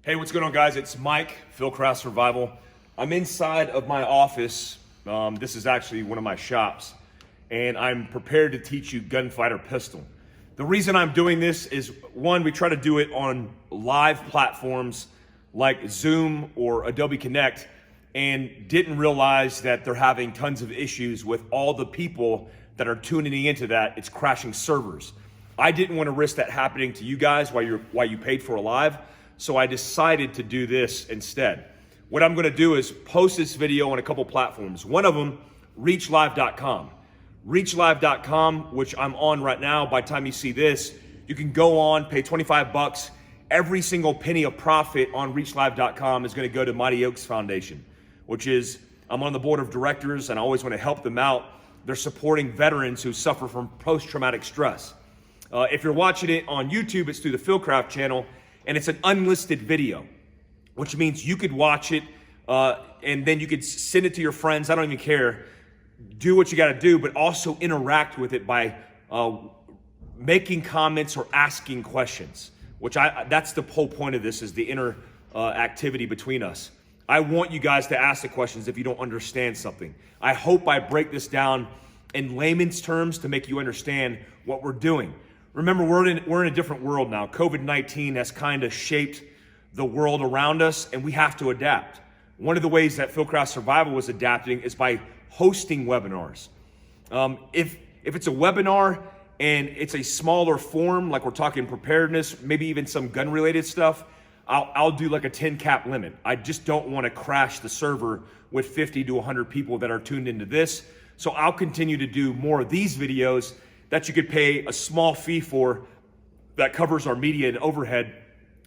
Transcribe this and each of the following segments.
Hey, what's going on, guys? It's Mike, Fieldcraft Survival. I'm inside of my office. This is actually one of my shops, and I'm prepared to teach you gunfighter pistol. The reason I'm doing this is, one, we try to do it on live platforms like Zoom or Adobe Connect, and didn't realize that they're having tons of issues with all the people that are tuning into that. It's crashing servers. I didn't want to risk that happening to you guys while you paid for a live. So I decided to do this instead. What I'm gonna do is post this video on a couple platforms. One of them, reachlive.com. Reachlive.com, which I'm on right now. By the time you see this, you can go on, pay 25 bucks. Every single penny of profit on reachlive.com is gonna go to Mighty Oaks Foundation, which is, I'm on the board of directors and I always wanna help them out. They're supporting veterans who suffer from post-traumatic stress. If you're watching it on YouTube, it's through the Fieldcraft channel, and it's an unlisted video, which means you could watch it and then you could send it to your friends. I don't even care. Do what you got to do, but also interact with it by making comments or asking questions, which that's the whole point of this, is the activity between us. I want you guys to ask the questions if you don't understand something. I hope I break this down in layman's terms to make you understand what we're doing. Remember, we're in a different world now. COVID-19 has kind of shaped the world around us, and we have to adapt. One of the ways that Fieldcraft Survival was adapting is by hosting webinars. If it's a webinar and it's a smaller form, like we're talking preparedness, maybe even some gun-related stuff, I'll do like a 10 cap limit. I just don't want to crash the server with 50 to 100 people that are tuned into this. So I'll continue to do more of these videos that you could pay a small fee for, that covers our media and overhead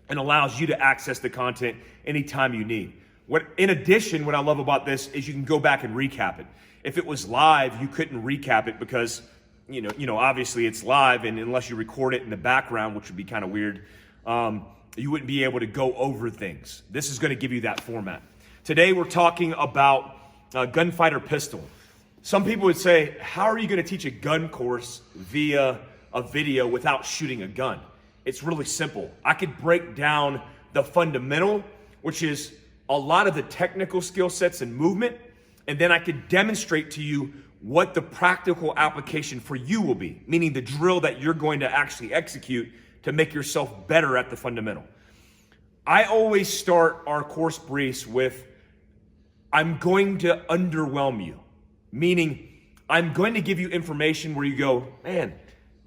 and allows you to access the content anytime you need. In addition, what I love about this is you can go back and recap it. If it was live, you couldn't recap it because, you know, obviously it's live, and unless you record it in the background, which would be kind of weird, you wouldn't be able to go over things. This is going to give you that format. Today, we're talking about gunfighter pistol. Some people would say, how are you going to teach a gun course via a video without shooting a gun? It's really simple. I could break down the fundamental, which is a lot of the technical skill sets and movement, and then I could demonstrate to you what the practical application for you will be, meaning the drill that you're going to actually execute to make yourself better at the fundamental. I always start our course briefs with, I'm going to underwhelm you. Meaning, I'm going to give you information where you go, man,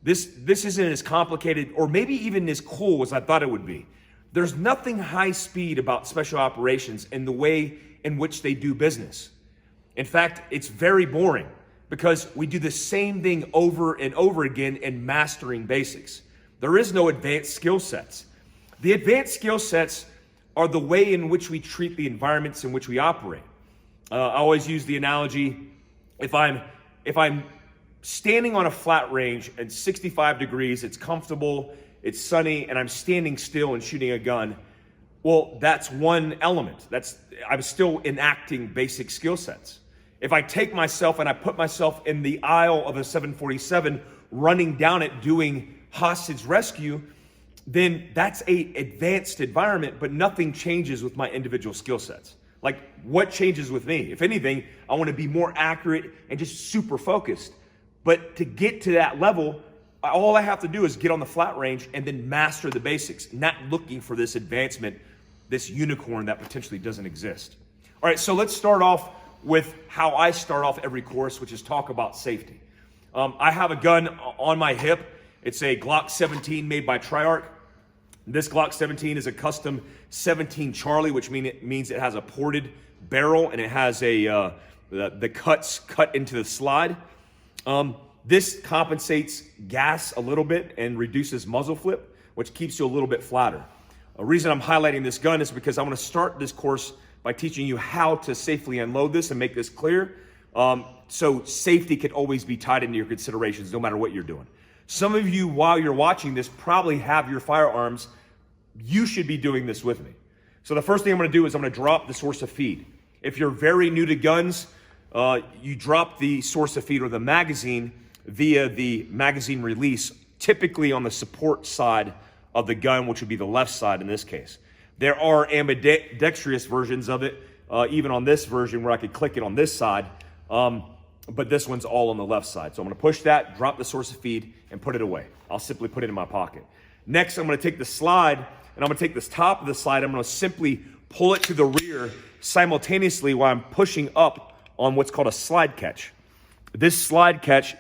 this isn't as complicated or maybe even as cool as I thought it would be. There's nothing high speed about special operations and the way in which they do business. In fact, it's very boring because we do the same thing over and over again in mastering basics. There is no advanced skill sets. The advanced skill sets are the way in which we treat the environments in which we operate. I always use the analogy, if I'm standing on a flat range at 65 degrees, it's comfortable, it's sunny, and I'm standing still and shooting a gun, well, that's one element. I'm still enacting basic skill sets. If I take myself and I put myself in the aisle of a 747 running down it doing hostage rescue, then that's an advanced environment, but nothing changes with my individual skill sets. Like, what changes with me? If anything, I want to be more accurate and just super focused. But to get to that level, all I have to do is get on the flat range and then master the basics, not looking for this advancement, this unicorn that potentially doesn't exist. All right, so let's start off with how I start off every course, which is talk about safety. I have a gun on my hip. It's a Glock 17 made by Triarch. This Glock 17 is a custom 17 Charlie, which means it has a ported barrel and it has the cuts cut into the slide. This compensates gas a little bit and reduces muzzle flip, which keeps you a little bit flatter. A reason I'm highlighting this gun is because I want to start this course by teaching you how to safely unload this and make this clear. So safety can always be tied into your considerations no matter what you're doing. Some of you, while you're watching this, probably have your firearms. You should be doing this with me. So the first thing I'm going to do is I'm going to drop the source of feed. If you're very new to guns, you drop the source of feed or the magazine via the magazine release, typically on the support side of the gun, which would be the left side in this case. There are ambidextrous versions of it, even on this version where I could click it on this side, but this one's all on the left side. So I'm gonna push that, drop the source of feed, and put it away. I'll simply put it in my pocket. Next, I'm gonna take the slide, and I'm gonna take this top of the slide, I'm gonna simply pull it to the rear simultaneously while I'm pushing up on what's called a slide catch. This slide catch,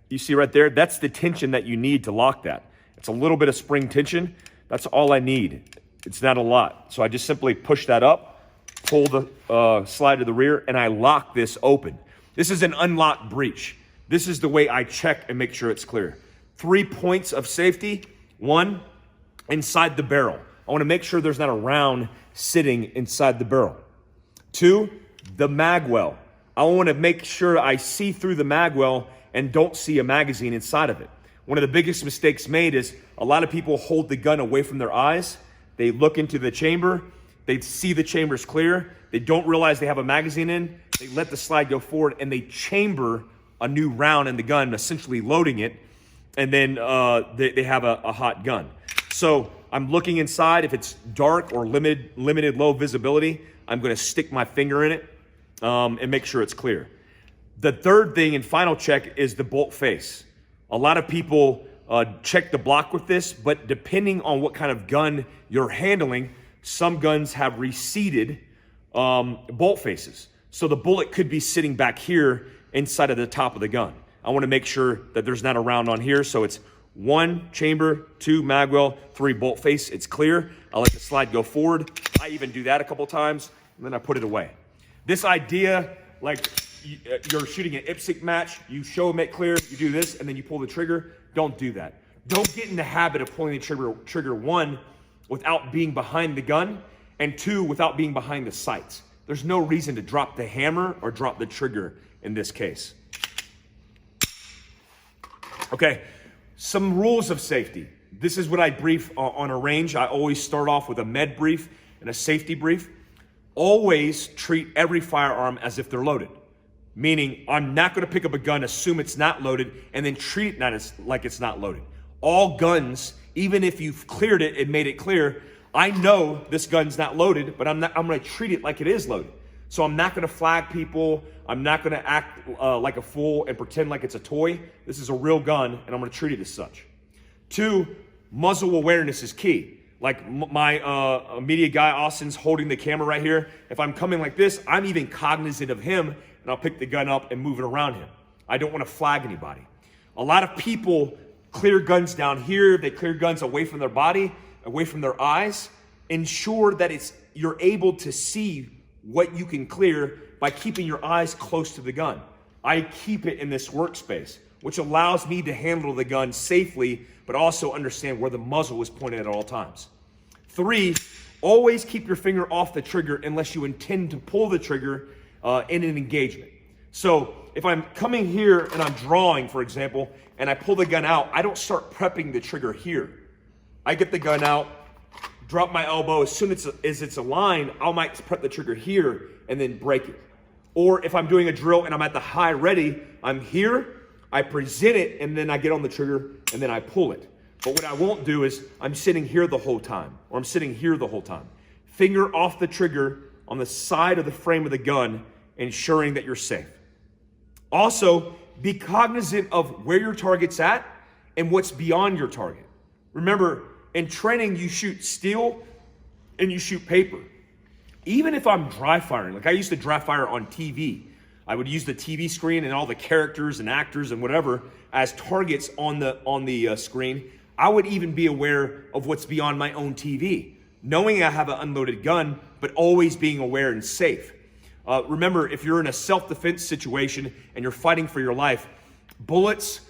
you see right there, that's the tension that you need to lock that. It's a little bit of spring tension. That's all I need. It's not a lot. So I just simply push that up, pull the slide to the rear, and I lock this open. This is an unlocked breech. This is the way I check and make sure it's clear. 3 points of safety. 1, inside the barrel. I want to make sure there's not a round sitting inside the barrel. 2, the mag well. I want to make sure I see through the mag well and don't see a magazine inside of it. One of the biggest mistakes made is a lot of people hold the gun away from their eyes. They look into the chamber. They see the chamber's clear. They don't realize they have a magazine in. They let the slide go forward and they chamber a new round in the gun, essentially loading it. And then they have a hot gun. So I'm looking inside. If it's dark or limited low visibility, I'm going to stick my finger in it and make sure it's clear. The third thing and final check is the bolt face. A lot of people check the block with this, but depending on what kind of gun you're handling, some guns have receded bolt faces. So the bullet could be sitting back here inside of the top of the gun. I want to make sure that there's not a round on here. So it's 1 chamber, 2 magwell, 3 bolt face. It's clear. I let the slide go forward. I even do that a couple times, and then I put it away. This idea, like you're shooting an IPSC match, you show them it clear, you do this, and then you pull the trigger. Don't do that. Don't get in the habit of pulling the trigger 1, without being behind the gun, and 2, without being behind the sights. There's no reason to drop the hammer or drop the trigger in this case. Okay, some rules of safety. This is what I brief on a range. I always start off with a med brief and a safety brief. Always treat every firearm as if they're loaded. Meaning, I'm not gonna pick up a gun, assume it's not loaded, and then treat it like it's not loaded. All guns, even if you've cleared it and made it clear, I know this gun's not loaded, but I'm gonna treat it like it is loaded. So I'm not gonna flag people. I'm not gonna act like a fool and pretend like it's a toy. This is a real gun, and I'm gonna treat it as such. 2, muzzle awareness is key. Like my media guy, Austin's holding the camera right here. If I'm coming like this, I'm even cognizant of him, and I'll pick the gun up and move it around him. I don't wanna flag anybody. A lot of people clear guns down here. They clear guns away from their body, away from their eyes. Ensure that you're able to see what you can clear by keeping your eyes close to the gun. I keep it in this workspace, which allows me to handle the gun safely, but also understand where the muzzle is pointed at all times. 3, always keep your finger off the trigger unless you intend to pull the trigger in an engagement. So if I'm coming here and I'm drawing, for example, and I pull the gun out, I don't start prepping the trigger here. I get the gun out, drop my elbow. As soon as it's aligned, I might prep the trigger here and then break it. Or if I'm doing a drill and I'm at the high ready, I'm here, I present it, and then I get on the trigger and then I pull it. But what I won't do is I'm sitting here the whole time, or I'm sitting here the whole time. Finger off the trigger on the side of the frame of the gun, ensuring that you're safe. Also, be cognizant of where your target's at and what's beyond your target. Remember, in training, you shoot steel and you shoot paper. Even if I'm dry firing, like I used to dry fire on TV, I would use the TV screen and all the characters and actors and whatever as targets on the screen. I would even be aware of what's beyond my own TV, knowing I have an unloaded gun, but always being aware and safe. Remember, if you're in a self-defense situation and you're fighting for your life, bullets,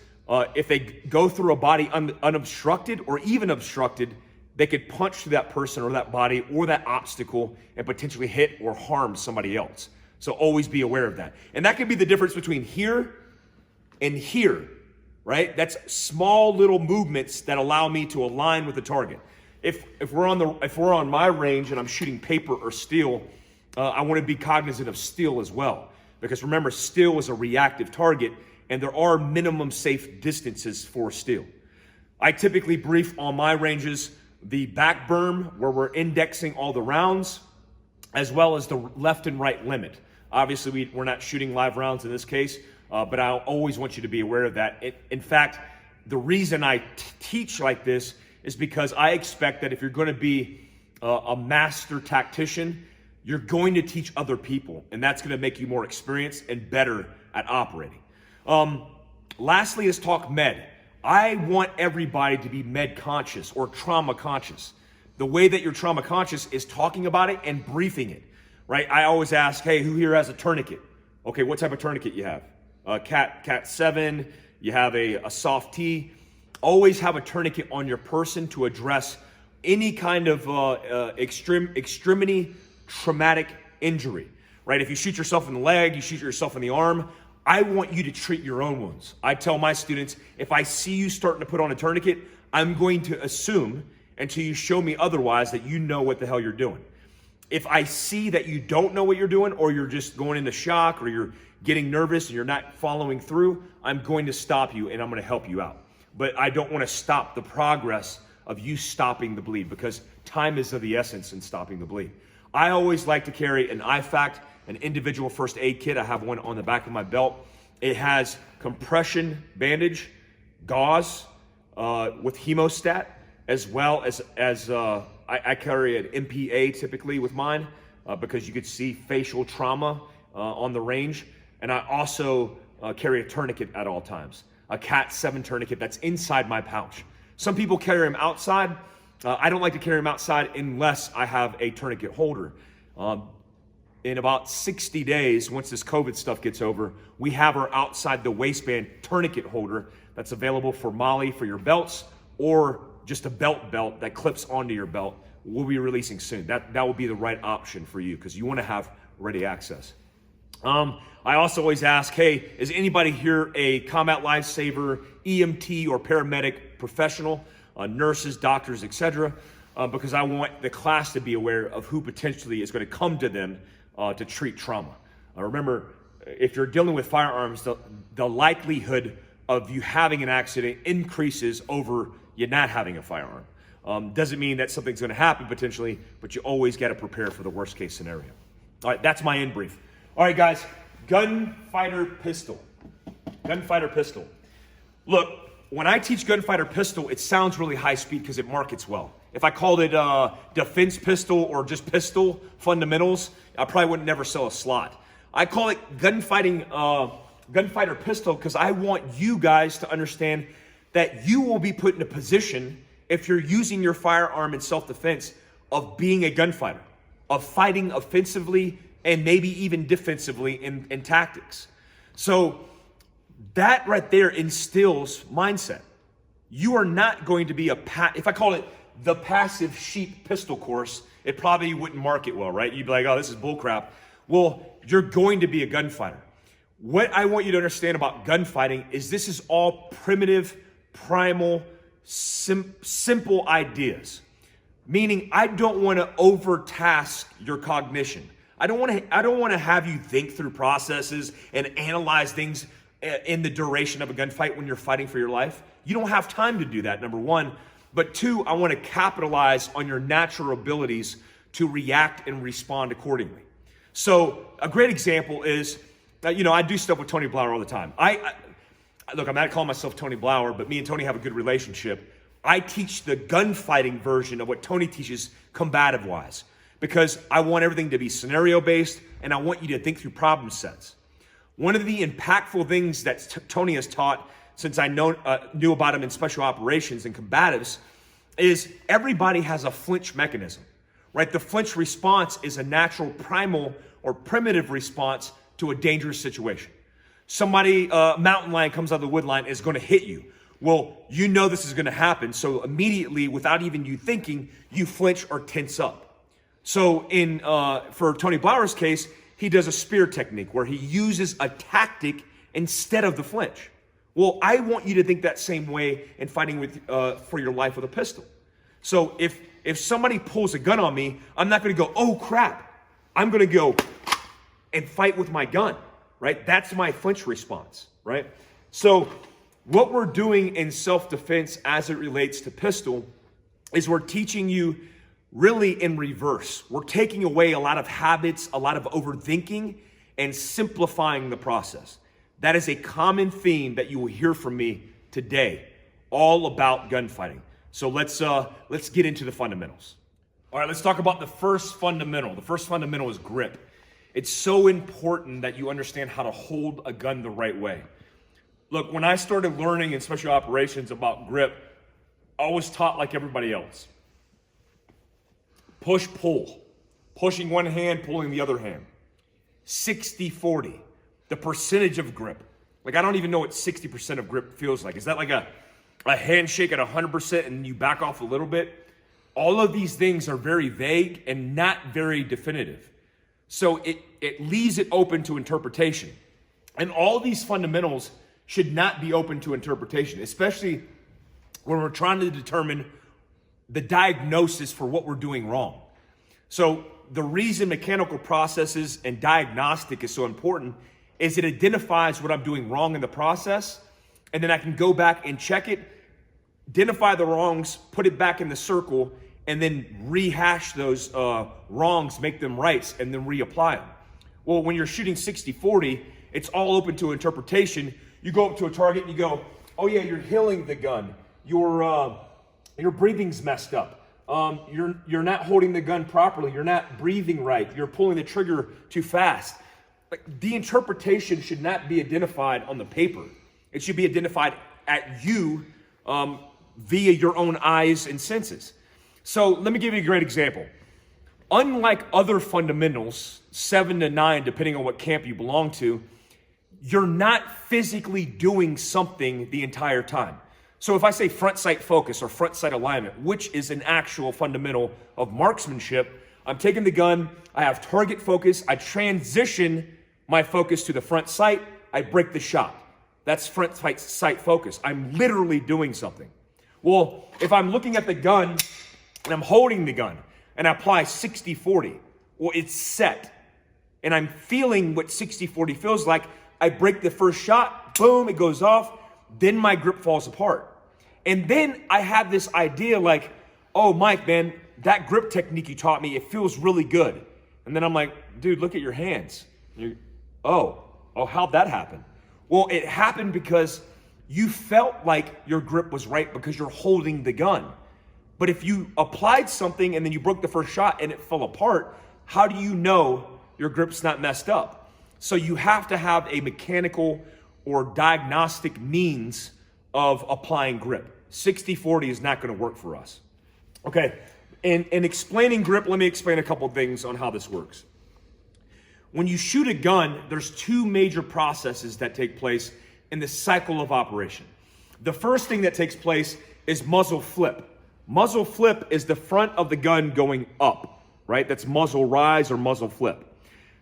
if they go through a body unobstructed or even obstructed, they could punch through that person or that body or that obstacle and potentially hit or harm somebody else. So always be aware of that. And that could be the difference between here and here, right? That's small little movements that allow me to align with the target. If we're on my range and I'm shooting paper or steel, I want to be cognizant of steel as well. Because remember, steel is a reactive target, and there are minimum safe distances for steel. I typically brief on my ranges the back berm where we're indexing all the rounds, as well as the left and right limit. Obviously, we're not shooting live rounds in this case, but I always want you to be aware of that. In fact, the reason I teach like this is because I expect that if you're going to be a master tactician, you're going to teach other people, and that's going to make you more experienced and better at operating. Lastly, let's talk med. I want everybody to be med conscious or trauma conscious. The way that you're trauma conscious is talking about it and briefing it, right? I always ask, hey, who here has a tourniquet? Okay, what type of tourniquet you have? Cat 7, you have a soft T. Always have a tourniquet on your person to address any kind of extremity traumatic injury, right? If you shoot yourself in the leg, you shoot yourself in the arm, I want you to treat your own wounds. I tell my students, if I see you starting to put on a tourniquet, I'm going to assume until you show me otherwise that you know what the hell you're doing. If I see that you don't know what you're doing, or you're just going into shock, or you're getting nervous and you're not following through, I'm going to stop you and I'm going to help you out. But I don't want to stop the progress of you stopping the bleed, because time is of the essence in stopping the bleed. I always like to carry an IFACT, an individual first aid kit. I have one on the back of my belt. It has compression bandage, gauze with hemostat, as well as I carry an MPA typically with mine because you could see facial trauma on the range. And I also carry a tourniquet at all times, a Cat 7 tourniquet that's inside my pouch. Some people carry them outside. I don't like to carry them outside unless I have a tourniquet holder. In about 60 days, once this COVID stuff gets over, we have our outside the waistband tourniquet holder that's available for MOLLE for your belts, or just a belt that clips onto your belt. We'll be releasing soon. That will be the right option for you, because you want to have ready access. I also always ask, hey, is anybody here a combat lifesaver, EMT, or paramedic professional, nurses, doctors, etc.? Because I want the class to be aware of who potentially is going to come to them to treat trauma. Remember, if you're dealing with firearms, the likelihood of you having an accident increases over you not having a firearm. Doesn't mean that something's going to happen potentially, but you always got to prepare for the worst case scenario. All right, that's my in brief. All right, guys, gunfighter pistol. Gunfighter pistol. Look, when I teach gunfighter pistol, it sounds really high speed because it markets well. If I called it defense pistol or just pistol fundamentals, I probably would never sell a slot. I call it gunfighter pistol because I want you guys to understand that you will be put in a position, if you're using your firearm in self-defense, of being a gunfighter, of fighting offensively and maybe even defensively in tactics. So that right there instills mindset. You are not going to be if I call it the passive sheep pistol course, it probably wouldn't market well, right? You'd be like, oh, this is bullcrap. Well, you're going to be a gunfighter. What I want you to understand about gunfighting is this is all primitive, primal, simple ideas. Meaning, I don't want to overtask your cognition. I don't want to have you think through processes and analyze things in the duration of a gunfight when you're fighting for your life. You don't have time to do that, number one. But two, I want to capitalize on your natural abilities to react and respond accordingly. So a great example is, I do stuff with Tony Blauer all the time. Look, I'm not calling myself Tony Blauer, but me and Tony have a good relationship. I teach the gunfighting version of what Tony teaches combative-wise, because I want everything to be scenario-based, and I want you to think through problem sets. One of the impactful things that Tony has taught since I knew about him in special operations and combatives is everybody has a flinch mechanism, right? The flinch response is a natural primal or primitive response to a dangerous situation. Somebody, mountain lion comes out of the wood line, is going to hit you. Well, you know this is going to happen, so immediately, without even you thinking, you flinch or tense up. So for Tony Blauer's case, he does a spear technique where he uses a tactic instead of the flinch. Well, I want you to think that same way in fighting for your life with a pistol. So if somebody pulls a gun on me, I'm not going to go, oh crap. I'm going to go and fight with my gun, right? That's my flinch response, right? So what we're doing in self-defense as it relates to pistol is we're teaching you really in reverse. We're taking away a lot of habits, a lot of overthinking, and simplifying the process. That is a common theme that you will hear from me today, all about gunfighting. So let's get into the fundamentals. All right, let's talk about the first fundamental. The first fundamental is grip. It's so important that you understand how to hold a gun the right way. Look, when I started learning in special operations about grip, I was taught like everybody else. Push, pull. Pushing one hand, pulling the other hand. 60-40, the percentage of grip. Like, I don't even know what 60% of grip feels like. Is that like a handshake at 100% and you back off a little bit? All of these things are very vague and not very definitive. So it leaves it open to interpretation. And all these fundamentals should not be open to interpretation, especially when we're trying to determine the diagnosis for what we're doing wrong. So the reason mechanical processes and diagnostic is so important is it identifies what I'm doing wrong in the process, and then I can go back and check it, identify the wrongs, put it back in the circle, and then rehash those wrongs, make them rights, and then reapply them. Well, when you're shooting 60-40, it's all open to interpretation. You go up to a target and you go, oh yeah, you're healing the gun. Your breathing's messed up. You're not holding the gun properly. You're not breathing right. You're pulling the trigger too fast. Like, the interpretation should not be identified on the paper. It should be identified at you via your own eyes and senses. So let me give you a great example. Unlike other fundamentals, 7 to 9, depending on what camp you belong to, you're not physically doing something the entire time. So if I say front sight focus or front sight alignment, which is an actual fundamental of marksmanship, I'm taking the gun, I have target focus, I transition my focus to the front sight, I break the shot. That's front sight focus. I'm literally doing something. Well, if I'm looking at the gun and I'm holding the gun and I apply 60-40, well, it's set. And I'm feeling what 60-40 feels like. I break the first shot, boom, it goes off. Then my grip falls apart. And then I have this idea like, oh, Mike, man, that grip technique you taught me, it feels really good. And then I'm like, dude, look at your hands. Oh, how'd that happen? Well, it happened because you felt like your grip was right because you're holding the gun. But if you applied something and then you broke the first shot and it fell apart, how do you know your grip's not messed up? So you have to have a mechanical or diagnostic means of applying grip. 60-40 is not going to work for us. Okay, and explaining grip, let me explain a couple things on how this works. When you shoot a gun, there's two major processes that take place in the cycle of operation. The first thing that takes place is muzzle flip. Muzzle flip is the front of the gun going up, right? That's muzzle rise or muzzle flip.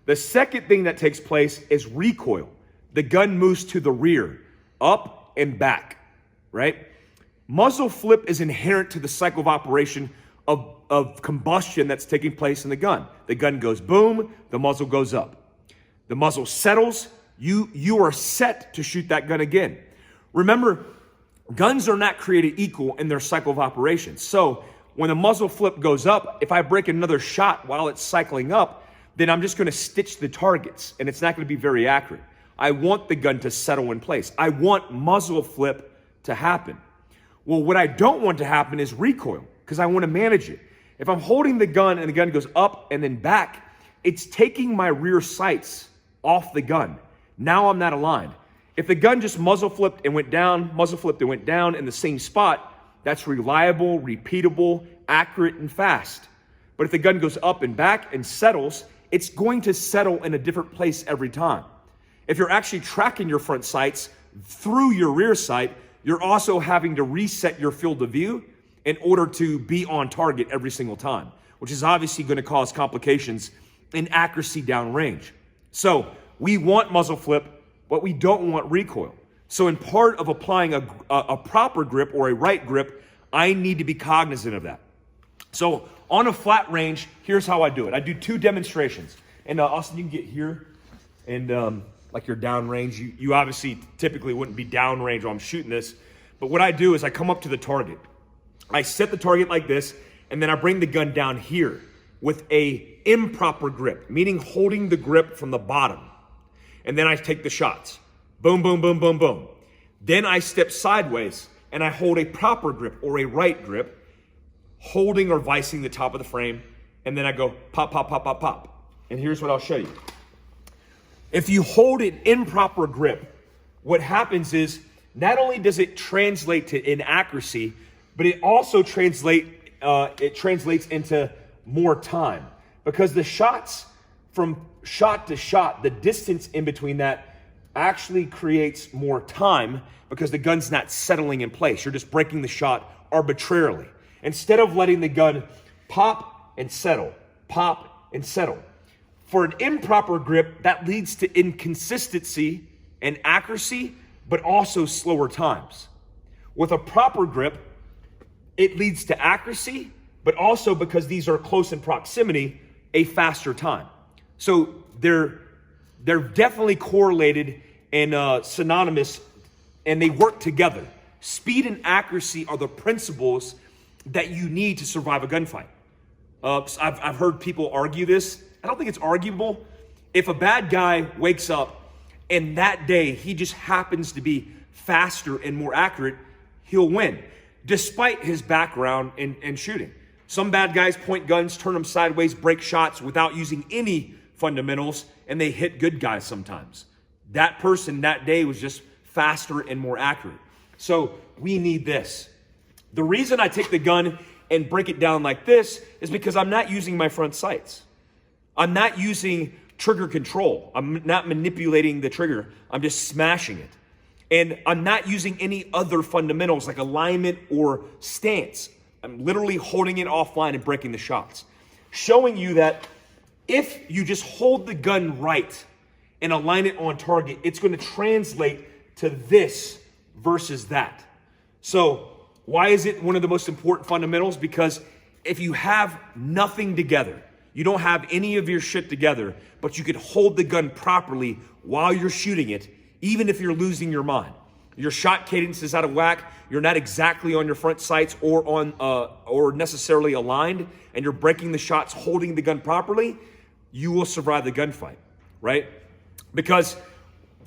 The second thing that takes place is recoil. The gun moves to the rear, up and back, right? Muzzle flip is inherent to the cycle of operation of combustion that's taking place in the gun. The gun goes boom, the muzzle goes up. The muzzle settles, you are set to shoot that gun again. Remember, guns are not created equal in their cycle of operation. So when the muzzle flip goes up, if I break another shot while it's cycling up, then I'm just gonna stitch the targets and it's not gonna be very accurate. I want the gun to settle in place. I want muzzle flip to happen. Well, what I don't want to happen is recoil because I want to manage it. If I'm holding the gun and the gun goes up and then back, it's taking my rear sights off the gun. Now I'm not aligned. If the gun just muzzle flipped and went down, muzzle flipped and went down in the same spot, that's reliable, repeatable, accurate, and fast. But if the gun goes up and back and settles, it's going to settle in a different place every time. If you're actually tracking your front sights through your rear sight, you're also having to reset your field of view in order to be on target every single time, which is obviously going to cause complications in accuracy downrange. So we want muzzle flip, but we don't want recoil. So in part of applying a proper grip or a right grip, I need to be cognizant of that. So on a flat range, here's how I do it. I do two demonstrations. And Austin, you can get here and like you're downrange. You obviously typically wouldn't be downrange while I'm shooting this. But what I do is I come up to the target. I set the target like this, and then I bring the gun down here with a improper grip, meaning holding the grip from the bottom. And then I take the shots. Boom, boom, boom, boom, boom. Then I step sideways and I hold a proper grip or a right grip, holding or vicing the top of the frame. And then I go pop, pop, pop, pop, pop. And here's what I'll show you. If you hold an improper grip, what happens is not only does it translate to inaccuracy, but it also translates into more time, because the shots from shot to shot, the distance in between that actually creates more time because the gun's not settling in place. You're just breaking the shot arbitrarily. Instead of letting the gun pop and settle, pop and settle. For an improper grip, that leads to inconsistency and accuracy, but also slower times. With a proper grip, it leads to accuracy, but also, because these are close in proximity, a faster time. So they're definitely correlated and synonymous, and they work together. Speed and accuracy are the principles that you need to survive a gunfight. I've heard people argue this. I don't think it's arguable. If a bad guy wakes up and that day he just happens to be faster and more accurate, he'll win, despite his background in shooting. Some bad guys point guns, turn them sideways, break shots without using any fundamentals, and they hit good guys sometimes. That person that day was just faster and more accurate. So we need this. The reason I take the gun and break it down like this is because I'm not using my front sights. I'm not using trigger control. I'm not manipulating the trigger. I'm just smashing it. And I'm not using any other fundamentals like alignment or stance. I'm literally holding it offline and breaking the shots. Showing you that if you just hold the gun right and align it on target, it's going to translate to this versus that. So why is it one of the most important fundamentals? Because if you have nothing together, you don't have any of your shit together, but you could hold the gun properly while you're shooting it, even if you're losing your mind. Your shot cadence is out of whack. You're not exactly on your front sights or necessarily aligned, and you're breaking the shots, holding the gun properly, you will survive the gunfight, right? Because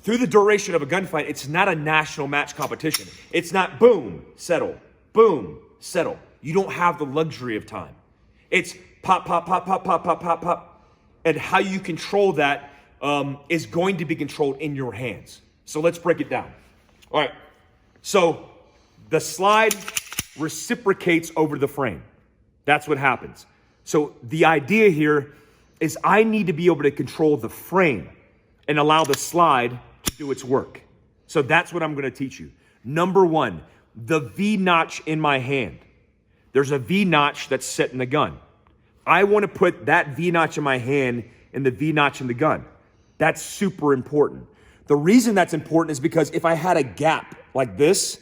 through the duration of a gunfight, it's not a national match competition. It's not boom, settle, boom, settle. You don't have the luxury of time. It's pop, pop, pop, pop, pop, pop, pop, pop. And how you control that is going to be controlled in your hands. So let's break it down. All right, so the slide reciprocates over the frame. That's what happens. So the idea here is I need to be able to control the frame and allow the slide to do its work. So that's what I'm going to teach you. Number one, the V notch in my hand. There's a V notch that's set in the gun. I want to put that V notch in my hand and the V notch in the gun. That's super important. The reason that's important is because if I had a gap like this,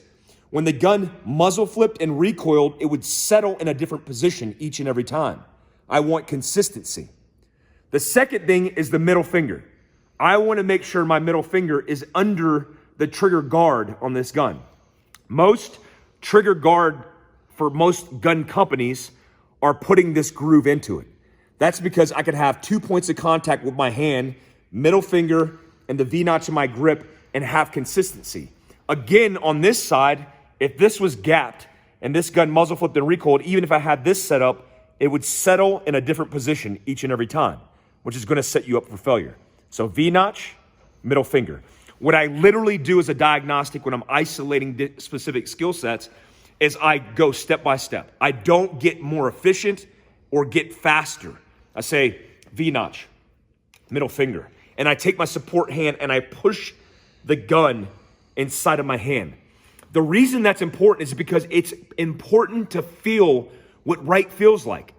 when the gun muzzle flipped and recoiled, it would settle in a different position each and every time. I want consistency. The second thing is the middle finger. I want to make sure my middle finger is under the trigger guard on this gun. Most trigger guard for most gun companies are putting this groove into it. That's because I could have 2 points of contact with my hand, middle finger, and the V-notch in my grip, and have consistency. Again, on this side, if this was gapped and this gun muzzle flipped and recoiled, even if I had this set up, it would settle in a different position each and every time, which is going to set you up for failure. So V-notch, middle finger. What I literally do as a diagnostic when I'm isolating specific skill sets is I go step by step. I don't get more efficient or get faster. I say V-notch, middle finger. And I take my support hand and I push the gun inside of my hand. The reason that's important is because it's important to feel what right feels like.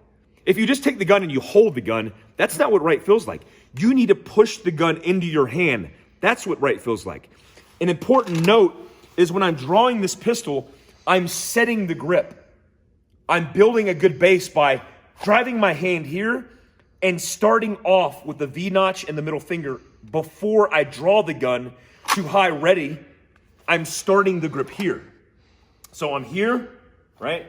If you just take the gun and you hold the gun, that's not what right feels like. You need to push the gun into your hand. That's what right feels like. An important note is when I'm drawing this pistol, I'm setting the grip. I'm building a good base by driving my hand here and starting off with the V-notch and the middle finger before I draw the gun to high ready. I'm starting the grip here. So I'm here, right?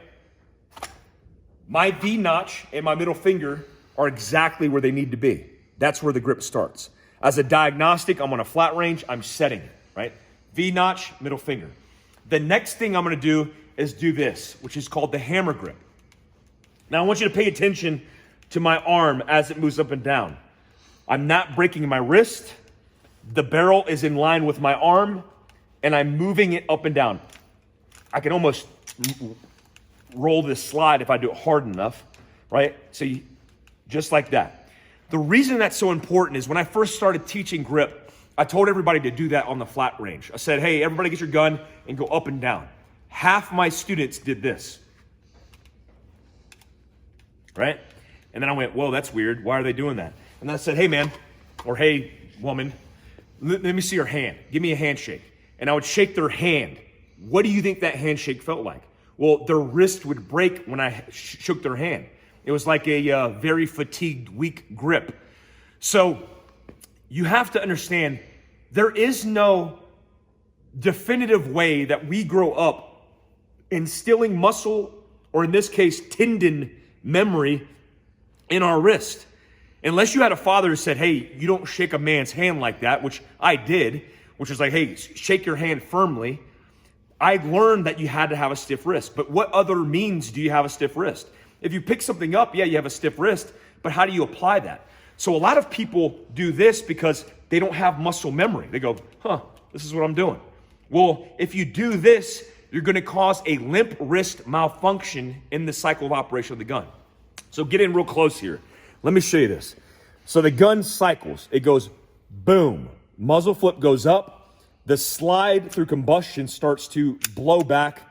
My V notch and my middle finger are exactly where they need to be. That's where the grip starts. As a diagnostic, I'm on a flat range, I'm setting it, right? V notch, middle finger. The next thing I'm gonna do is do this, which is called the hammer grip. Now I want you to pay attention to my arm as it moves up and down. I'm not breaking my wrist. The barrel is in line with my arm, and I'm moving it up and down. I can almost roll this slide if I do it hard enough, right? So just like that. The reason that's so important is when I first started teaching grip, I told everybody to do that on the flat range. I said, hey, everybody get your gun and go up and down. Half my students did this, right? And then I went, whoa, that's weird. Why are they doing that? And then I said, hey, man, or hey, woman, let me see your hand. Give me a handshake. And I would shake their hand. What do you think that handshake felt like? Well, their wrist would break when I shook their hand. It was like a very fatigued, weak grip. So you have to understand there is no definitive way that we grow up instilling muscle, or in this case, tendon memory in our wrist. Unless you had a father who said, hey, you don't shake a man's hand like that, which I did, which was like, hey, shake your hand firmly. I learned that you had to have a stiff wrist. But what other means do you have a stiff wrist? If you pick something up, yeah, you have a stiff wrist, but how do you apply that? So a lot of people do this because they don't have muscle memory. They go, this is what I'm doing. Well, if you do this, you're gonna cause a limp wrist malfunction in the cycle of operation of the gun. So get in real close here. Let me show you this. So the gun cycles. It goes boom. Muzzle flip goes up. The slide through combustion starts to blow back.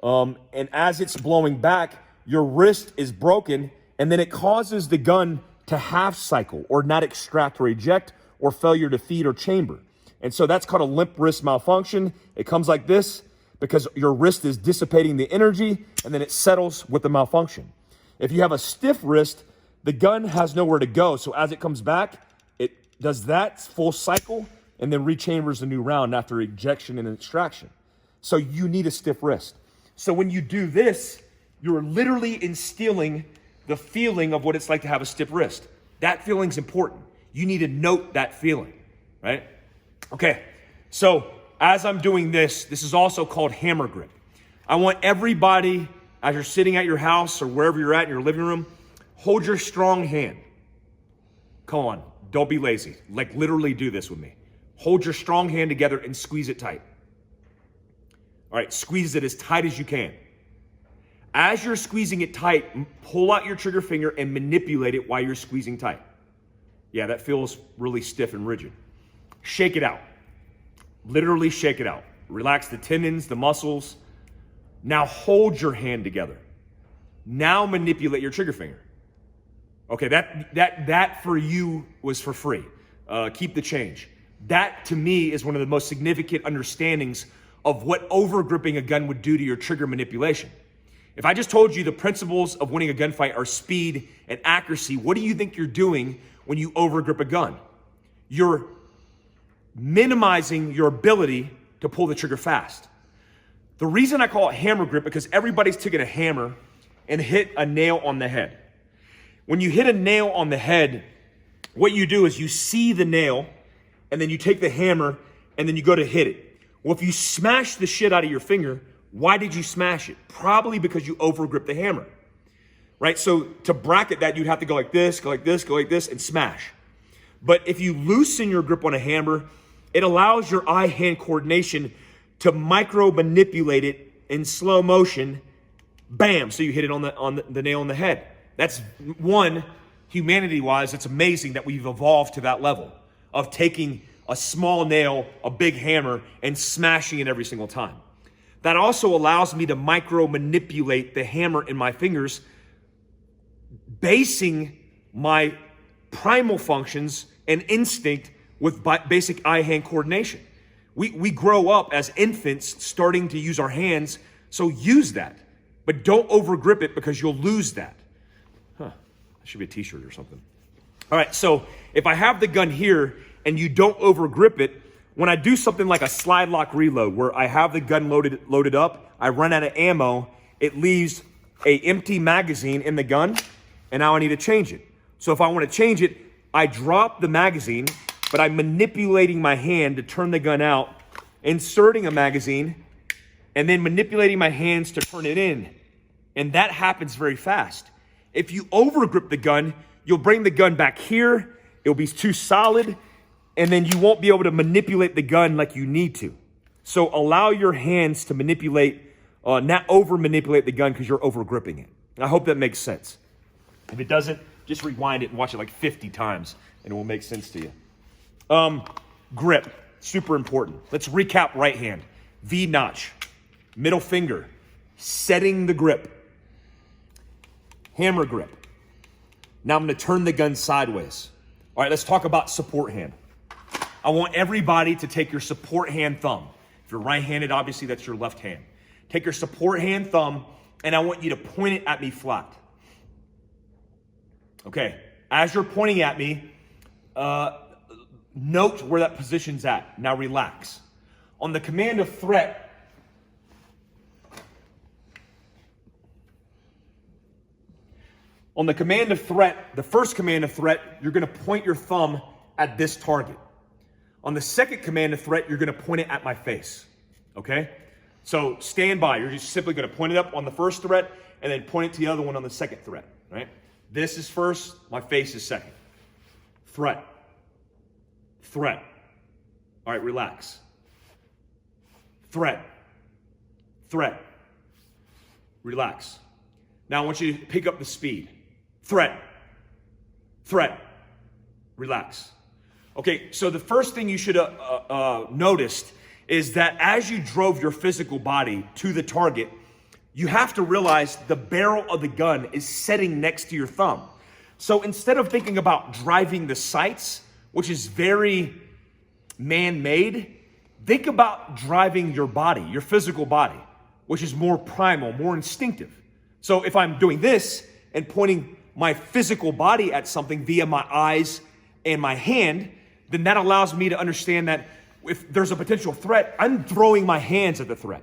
And as it's blowing back, your wrist is broken, and then it causes the gun to half cycle or not extract or eject or failure to feed or chamber. And so that's called a limp wrist malfunction. It comes like this because your wrist is dissipating the energy, and then it settles with the malfunction. If you have a stiff wrist, the gun has nowhere to go. So as it comes back, it does that full cycle and then rechambers a new round after ejection and extraction. So you need a stiff wrist. So when you do this, you're literally instilling the feeling of what it's like to have a stiff wrist. That feeling's important. You need to note that feeling, right? Okay, so as I'm doing this, this is also called hammer grip. I want everybody, as you're sitting at your house or wherever you're at in your living room, hold your strong hand. Come on, don't be lazy. Like literally do this with me. Hold your strong hand together and squeeze it tight. All right, squeeze it as tight as you can. As you're squeezing it tight, pull out your trigger finger and manipulate it while you're squeezing tight. Yeah, that feels really stiff and rigid. Shake it out. Literally shake it out. Relax the tendons, the muscles. Now hold your hand together. Now manipulate your trigger finger. Okay, that for you was for free. Keep the change. That to me is one of the most significant understandings of what overgripping a gun would do to your trigger manipulation. If I just told you the principles of winning a gunfight are speed and accuracy, what do you think you're doing when you overgrip a gun? You're minimizing your ability to pull the trigger fast. The reason I call it hammer grip, because everybody's taken a hammer and hit a nail on the head. When you hit a nail on the head, what you do is you see the nail and then you take the hammer and then you go to hit it. Well, if you smash the shit out of your finger, why did you smash it? Probably because you overgrip the hammer, right? So to bracket that, you'd have to go like this, go like this, go like this, and smash. But if you loosen your grip on a hammer, it allows your eye-hand coordination to micro-manipulate it in slow motion, bam, so you hit it on the nail on the head. That's one, humanity-wise, it's amazing that we've evolved to that level of taking a small nail, a big hammer, and smashing it every single time. That also allows me to micro-manipulate the hammer in my fingers, basing my primal functions and instinct with basic eye-hand coordination. We grow up as infants starting to use our hands, so use that. But don't overgrip it because you'll lose that. That should be a t-shirt or something. All right, so if I have the gun here and you don't overgrip it, when I do something like a slide lock reload where I have the gun loaded up, I run out of ammo, it leaves a empty magazine in the gun, and now I need to change it. So if I want to change it, I drop the magazine, but I'm manipulating my hand to turn the gun out, inserting a magazine, and then manipulating my hands to turn it in. And that happens very fast. If you overgrip the gun, you'll bring the gun back here, it'll be too solid, and then you won't be able to manipulate the gun like you need to. So allow your hands to manipulate, not over manipulate the gun because you're over gripping it. I hope that makes sense. If it doesn't, just rewind it and watch it like 50 times and it will make sense to you. Grip, super important. Let's recap right hand. V notch, middle finger, setting the grip. Hammer grip. Now I'm gonna turn the gun sideways. All right, let's talk about support hand. I want everybody to take your support hand thumb. If you're right-handed, obviously that's your left hand. Take your support hand thumb and I want you to point it at me flat. Okay, as you're pointing at me, note where that position's at. Now relax. On the command of threat, the first command of threat, you're gonna point your thumb at this target. On the second command of threat, you're gonna point it at my face, okay? So stand by, you're just simply gonna point it up on the first threat and then point it to the other one on the second threat, right? This is first, my face is second. Threat, threat. All right, relax. Threat, threat, relax. Now I want you to pick up the speed. Threat, threat, relax. Okay, so the first thing you should have noticed is that as you drove your physical body to the target, you have to realize the barrel of the gun is setting next to your thumb. So instead of thinking about driving the sights, which is very man-made, think about driving your body, your physical body, which is more primal, more instinctive. So if I'm doing this and pointing my physical body at something via my eyes and my hand, then that allows me to understand that if there's a potential threat, I'm throwing my hands at the threat,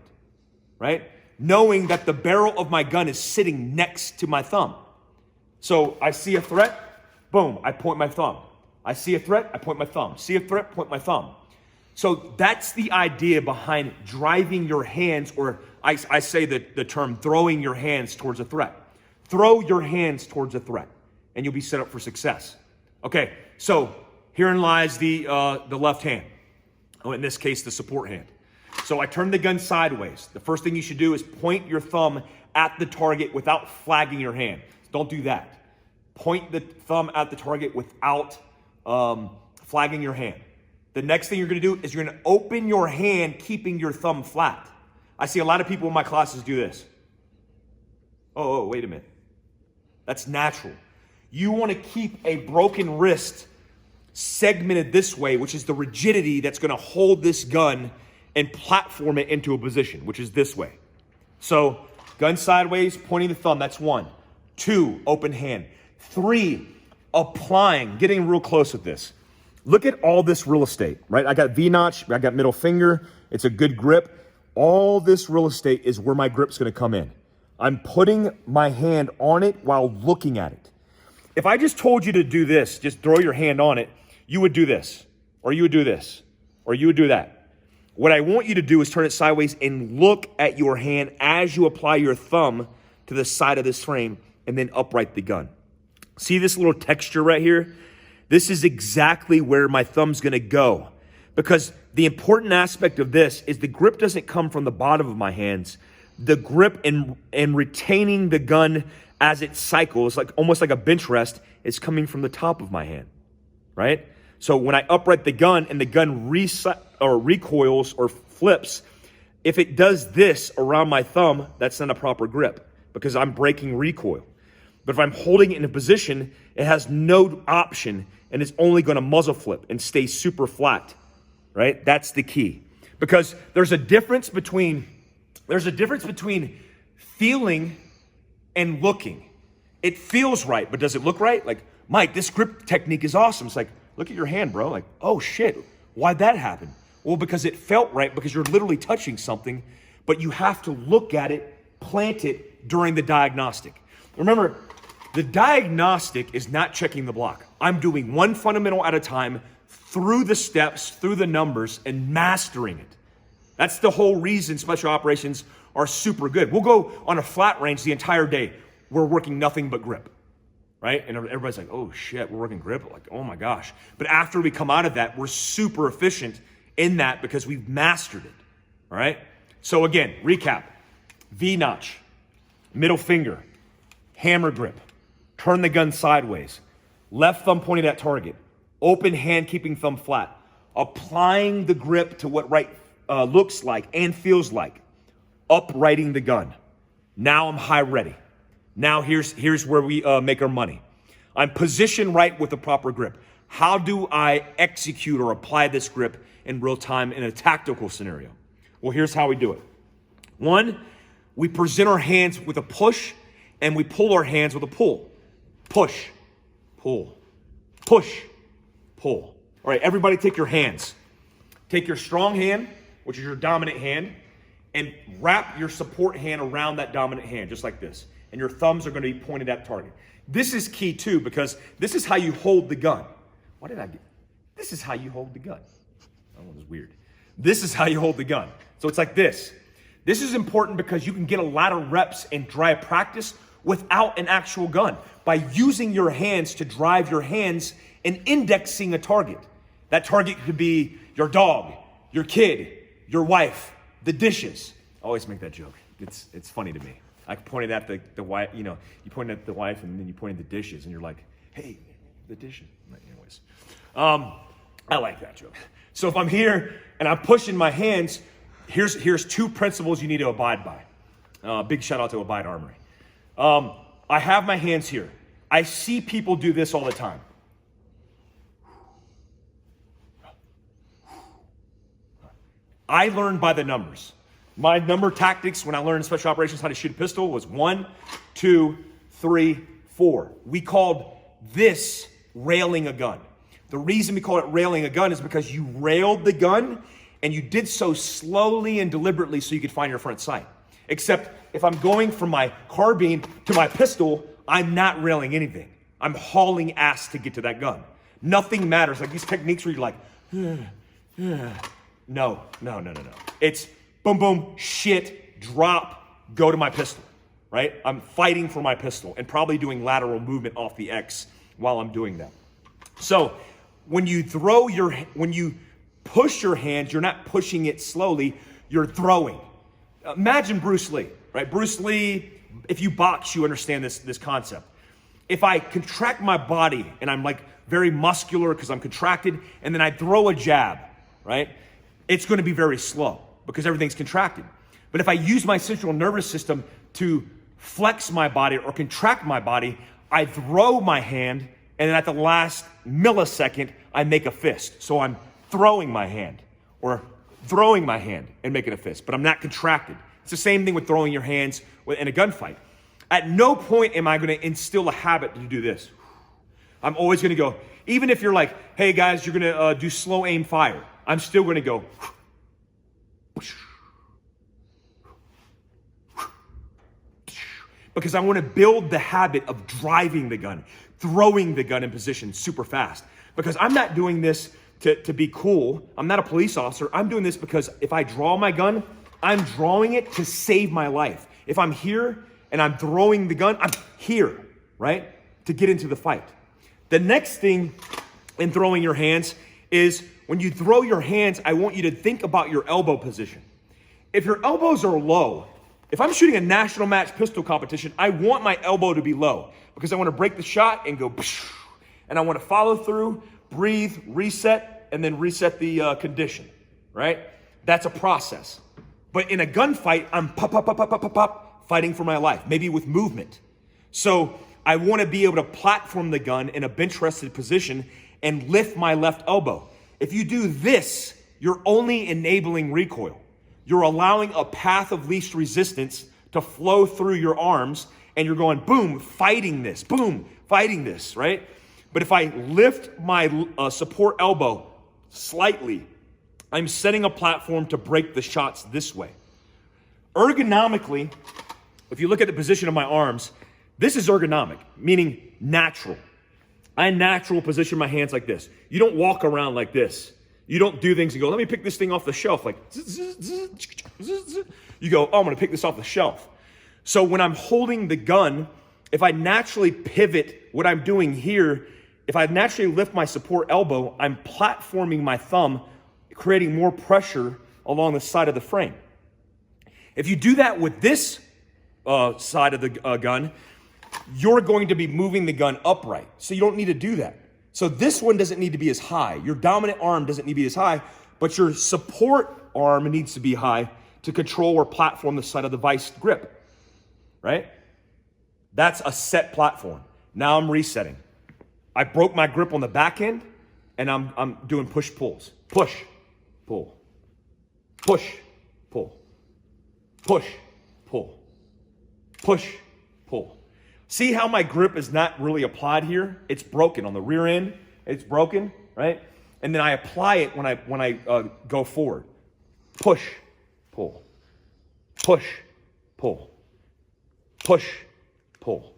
right? Knowing that the barrel of my gun is sitting next to my thumb. So I see a threat, boom, I point my thumb. I see a threat, I point my thumb. See a threat, point my thumb. So that's the idea behind driving your hands, or I say the term throwing your hands towards a threat. Throw your hands towards a threat and you'll be set up for success. Okay, so herein lies the left hand. Oh, in this case, the support hand. So I turn the gun sideways. The first thing you should do is point your thumb at the target without flagging your hand. Don't do that. Point the thumb at the target without flagging your hand. The next thing you're gonna do is you're gonna open your hand, keeping your thumb flat. I see a lot of people in my classes do this. Oh, wait a minute. That's natural. You wanna keep a broken wrist segmented this way, which is the rigidity that's gonna hold this gun and platform it into a position, which is this way. So gun sideways, pointing the thumb, that's 1. 2, open hand. 3, applying, getting real close with this. Look at all this real estate, right? I got V-notch, I got middle finger, it's a good grip. All this real estate is where my grip's gonna come in. I'm putting my hand on it while looking at it. If I just told you to do this, just throw your hand on it, you would do this, or you would do this, or you would do that. What I want you to do is turn it sideways and look at your hand as you apply your thumb to the side of this frame and then upright the gun. See this little texture right here? This is exactly where my thumb's gonna go, because the important aspect of this is the grip doesn't come from the bottom of my hands. The grip and retaining the gun as it cycles, like almost like a bench rest, is coming from the top of my hand, right? So when I upright the gun and the gun recoils or flips, if it does this around my thumb, that's not a proper grip because I'm breaking recoil. But if I'm holding it in a position, it has no option and it's only gonna muzzle flip and stay super flat, right? That's the key. Because there's a difference between feeling and looking. It feels right, but does it look right? Like, Mike, this grip technique is awesome. It's like, look at your hand, bro. Like, oh shit, why'd that happen? Well, because it felt right, because you're literally touching something, but you have to look at it, plant it, during the diagnostic. Remember, the diagnostic is not checking the block. I'm doing one fundamental at a time through the steps, through the numbers, and mastering it. That's the whole reason special operations are super good. We'll go on a flat range the entire day. We're working nothing but grip, right? And everybody's like, oh shit, we're working grip? Like, oh my gosh. But after we come out of that, we're super efficient in that because we've mastered it, all right? So again, recap, V-notch, middle finger, hammer grip, turn the gun sideways, left thumb pointed at target, open hand keeping thumb flat, applying the grip to what right looks like and feels like, uprighting the gun. Now I'm high ready. Now here's where we make our money. I'm positioned right with the proper grip. How do I execute or apply this grip in real time in a tactical scenario? Well, here's how we do it. One, we present our hands with a push and we pull our hands with a pull. Push, pull, push, pull. All right, everybody take your hands. Take your strong hand, which is your dominant hand, and wrap your support hand around that dominant hand, just like this. And your thumbs are going to be pointed at target. This is key too, because this is how you hold the gun. Why did I get? This is how you hold the gun. That one was weird. This is how you hold the gun. So it's like this. This is important because you can get a lot of reps and dry practice without an actual gun by using your hands to drive your hands and indexing a target. That target could be your dog, your kid, your wife, the dishes. I always make that joke. It's funny to me. I pointed at the wife, you know, you pointed at the wife and then you pointed at the dishes and you're like, hey, the dishes. Anyways, I like that joke. So if I'm here and I'm pushing my hands, here's two principles you need to abide by. Big shout out to Abide Armory. I have my hands here. I see people do this all the time. I learned by the numbers. My number tactics when I learned in special operations how to shoot a pistol was 1, 2, 3, 4. We called this railing a gun. The reason we call it railing a gun is because you railed the gun and you did so slowly and deliberately so you could find your front sight. Except if I'm going from my carbine to my pistol, I'm not railing anything. I'm hauling ass to get to that gun. Nothing matters. Like these techniques where you're like, no. It's boom, boom, shit, drop, go to my pistol, right? I'm fighting for my pistol and probably doing lateral movement off the X while I'm doing that. So when you push your hands, you're not pushing it slowly, you're throwing. Imagine Bruce Lee, right? Bruce Lee, if you box, you understand this concept. If I contract my body and I'm like very muscular because I'm contracted, and then I throw a jab, right? It's going to be very slow because everything's contracted. But if I use my central nervous system to flex my body or contract my body, I throw my hand, and then at the last millisecond, I make a fist. So I'm throwing my hand or throwing my hand and making a fist, but I'm not contracted. It's the same thing with throwing your hands in a gunfight. At no point am I going to instill a habit to do this. I'm always going to go, even if you're like, hey guys, you're going to do slow aim fire. I'm still going to go. Because I want to build the habit of driving the gun, throwing the gun in position super fast. Because I'm not doing this to be cool. I'm not a police officer. I'm doing this because if I draw my gun, I'm drawing it to save my life. If I'm here and I'm throwing the gun, I'm here, right? To get into the fight. The next thing in throwing your hands is when you throw your hands, I want you to think about your elbow position. If your elbows are low, if I'm shooting a national match pistol competition, I want my elbow to be low because I want to break the shot and go, and I want to follow through, breathe, reset, and then reset the condition, right? That's a process. But in a gunfight, I'm pop, fighting for my life, maybe with movement. So I want to be able to platform the gun in a bench rested position and lift my left elbow. If you do this, you're only enabling recoil. You're allowing a path of least resistance to flow through your arms, and you're going, boom, fighting this, right? But if I lift my support elbow slightly, I'm setting a platform to break the shots this way. Ergonomically, If you look at the position of my arms, this is ergonomic, meaning natural. I natural position my hands like this. You don't walk around like this. You don't do things and go, let me pick this thing off the shelf. Like, you go, oh, I'm gonna pick this off the shelf. So when I'm holding the gun, if I naturally pivot what I'm doing here, if I naturally lift my support elbow, I'm platforming my thumb, creating more pressure along the side of the frame. If you do that with this side of the gun, you're going to be moving the gun upright. So you don't need to do that. So this one doesn't need to be as high. Your dominant arm doesn't need to be as high, but your support arm needs to be high to control or platform the side of the vice grip, right? That's a set platform. Now I'm resetting. I broke my grip on the back end, and I'm doing push-pulls. Push, pull, push, pull, push, pull, push, pull. See how my grip is not really applied here? It's broken on the rear end. It's broken, right? And then I apply it when I go forward. Push, pull, push, pull, push, pull.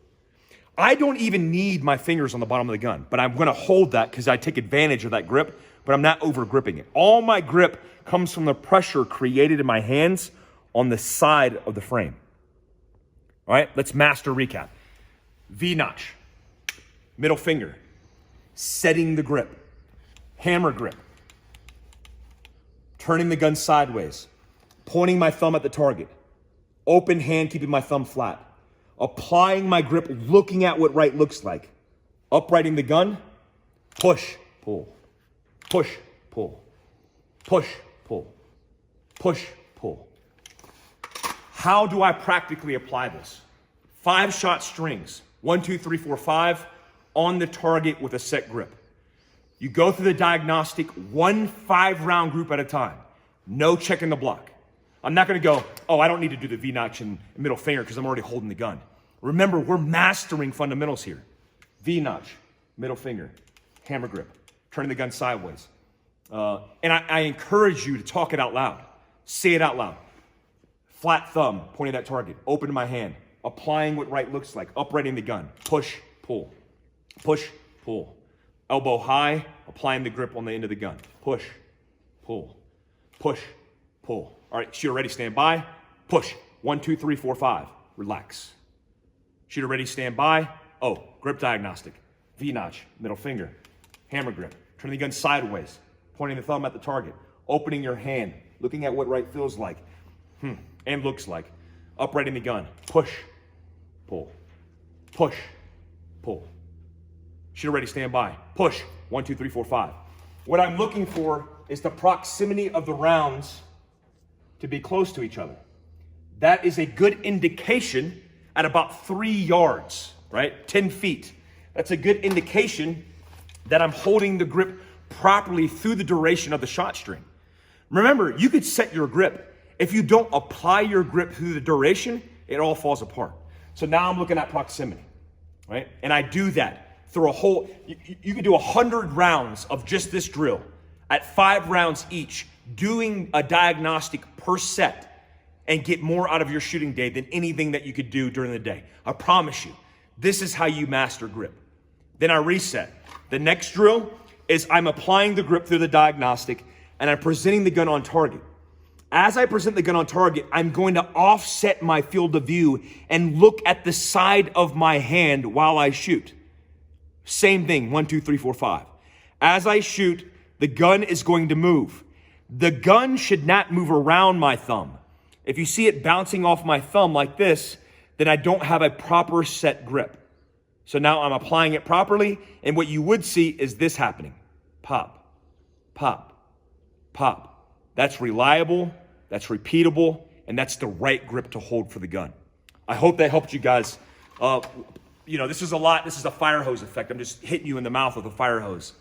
I don't even need my fingers on the bottom of the gun, but I'm gonna hold that because I take advantage of that grip, but I'm not over gripping it. All my grip comes from the pressure created in my hands on the side of the frame. All right, let's master recap. V-notch, middle finger, setting the grip, hammer grip, turning the gun sideways, pointing my thumb at the target, open hand keeping my thumb flat, applying my grip, looking at what right looks like, uprighting the gun, push, pull, push, pull, push, pull, push, pull. How do I practically apply this? 5-shot strings, 1, 2, 3, 4, 5, on the target with a set grip. You go through the diagnostic, 1 5-round group at a time. No checking the block. I'm not gonna go, oh, I don't need to do the V-notch and middle finger because I'm already holding the gun. Remember, we're mastering fundamentals here. V-notch, middle finger, hammer grip, turning the gun sideways. And I encourage you to talk it out loud. Say it out loud. Flat thumb, pointing at target, open my hand, applying what right looks like, uprighting the gun, push, pull, push, pull. Elbow high, applying the grip on the end of the gun. Push, pull, push, pull. All right, shooter ready, stand by, push. 1, 2, 3, 4, 5, relax. Shooter ready, stand by. Oh, grip diagnostic. V-notch, middle finger, hammer grip. Turning the gun sideways, pointing the thumb at the target, opening your hand, looking at what right feels like, and looks like. Uprighting the gun, push, pull, push, pull. Shooter ready, stand by, push. 1, 2, 3, 4, 5. What I'm looking for is the proximity of the rounds to be close to each other. That is a good indication at about 3 yards, right? 10 feet. That's a good indication that I'm holding the grip properly through the duration of the shot string. Remember, you could set your grip. If you don't apply your grip through the duration, it all falls apart. So now I'm looking at proximity, right? And I do that through a whole, you can do 100 rounds of just this drill at 5 rounds each, doing a diagnostic per set, and get more out of your shooting day than anything that you could do during the day. I promise you, this is how you master grip. Then I reset. The next drill is I'm applying the grip through the diagnostic and I'm presenting the gun on target. As I present the gun on target, I'm going to offset my field of view and look at the side of my hand while I shoot. Same thing, 1, 2, 3, 4, 5. As I shoot, the gun is going to move. The gun should not move around my thumb. If you see it bouncing off my thumb like this, then I don't have a proper set grip. So now I'm applying it properly, and what you would see is this happening. Pop, pop, pop. That's reliable, that's repeatable, and that's the right grip to hold for the gun. I hope that helped you guys. This is a fire hose effect. I'm just hitting you in the mouth with a fire hose,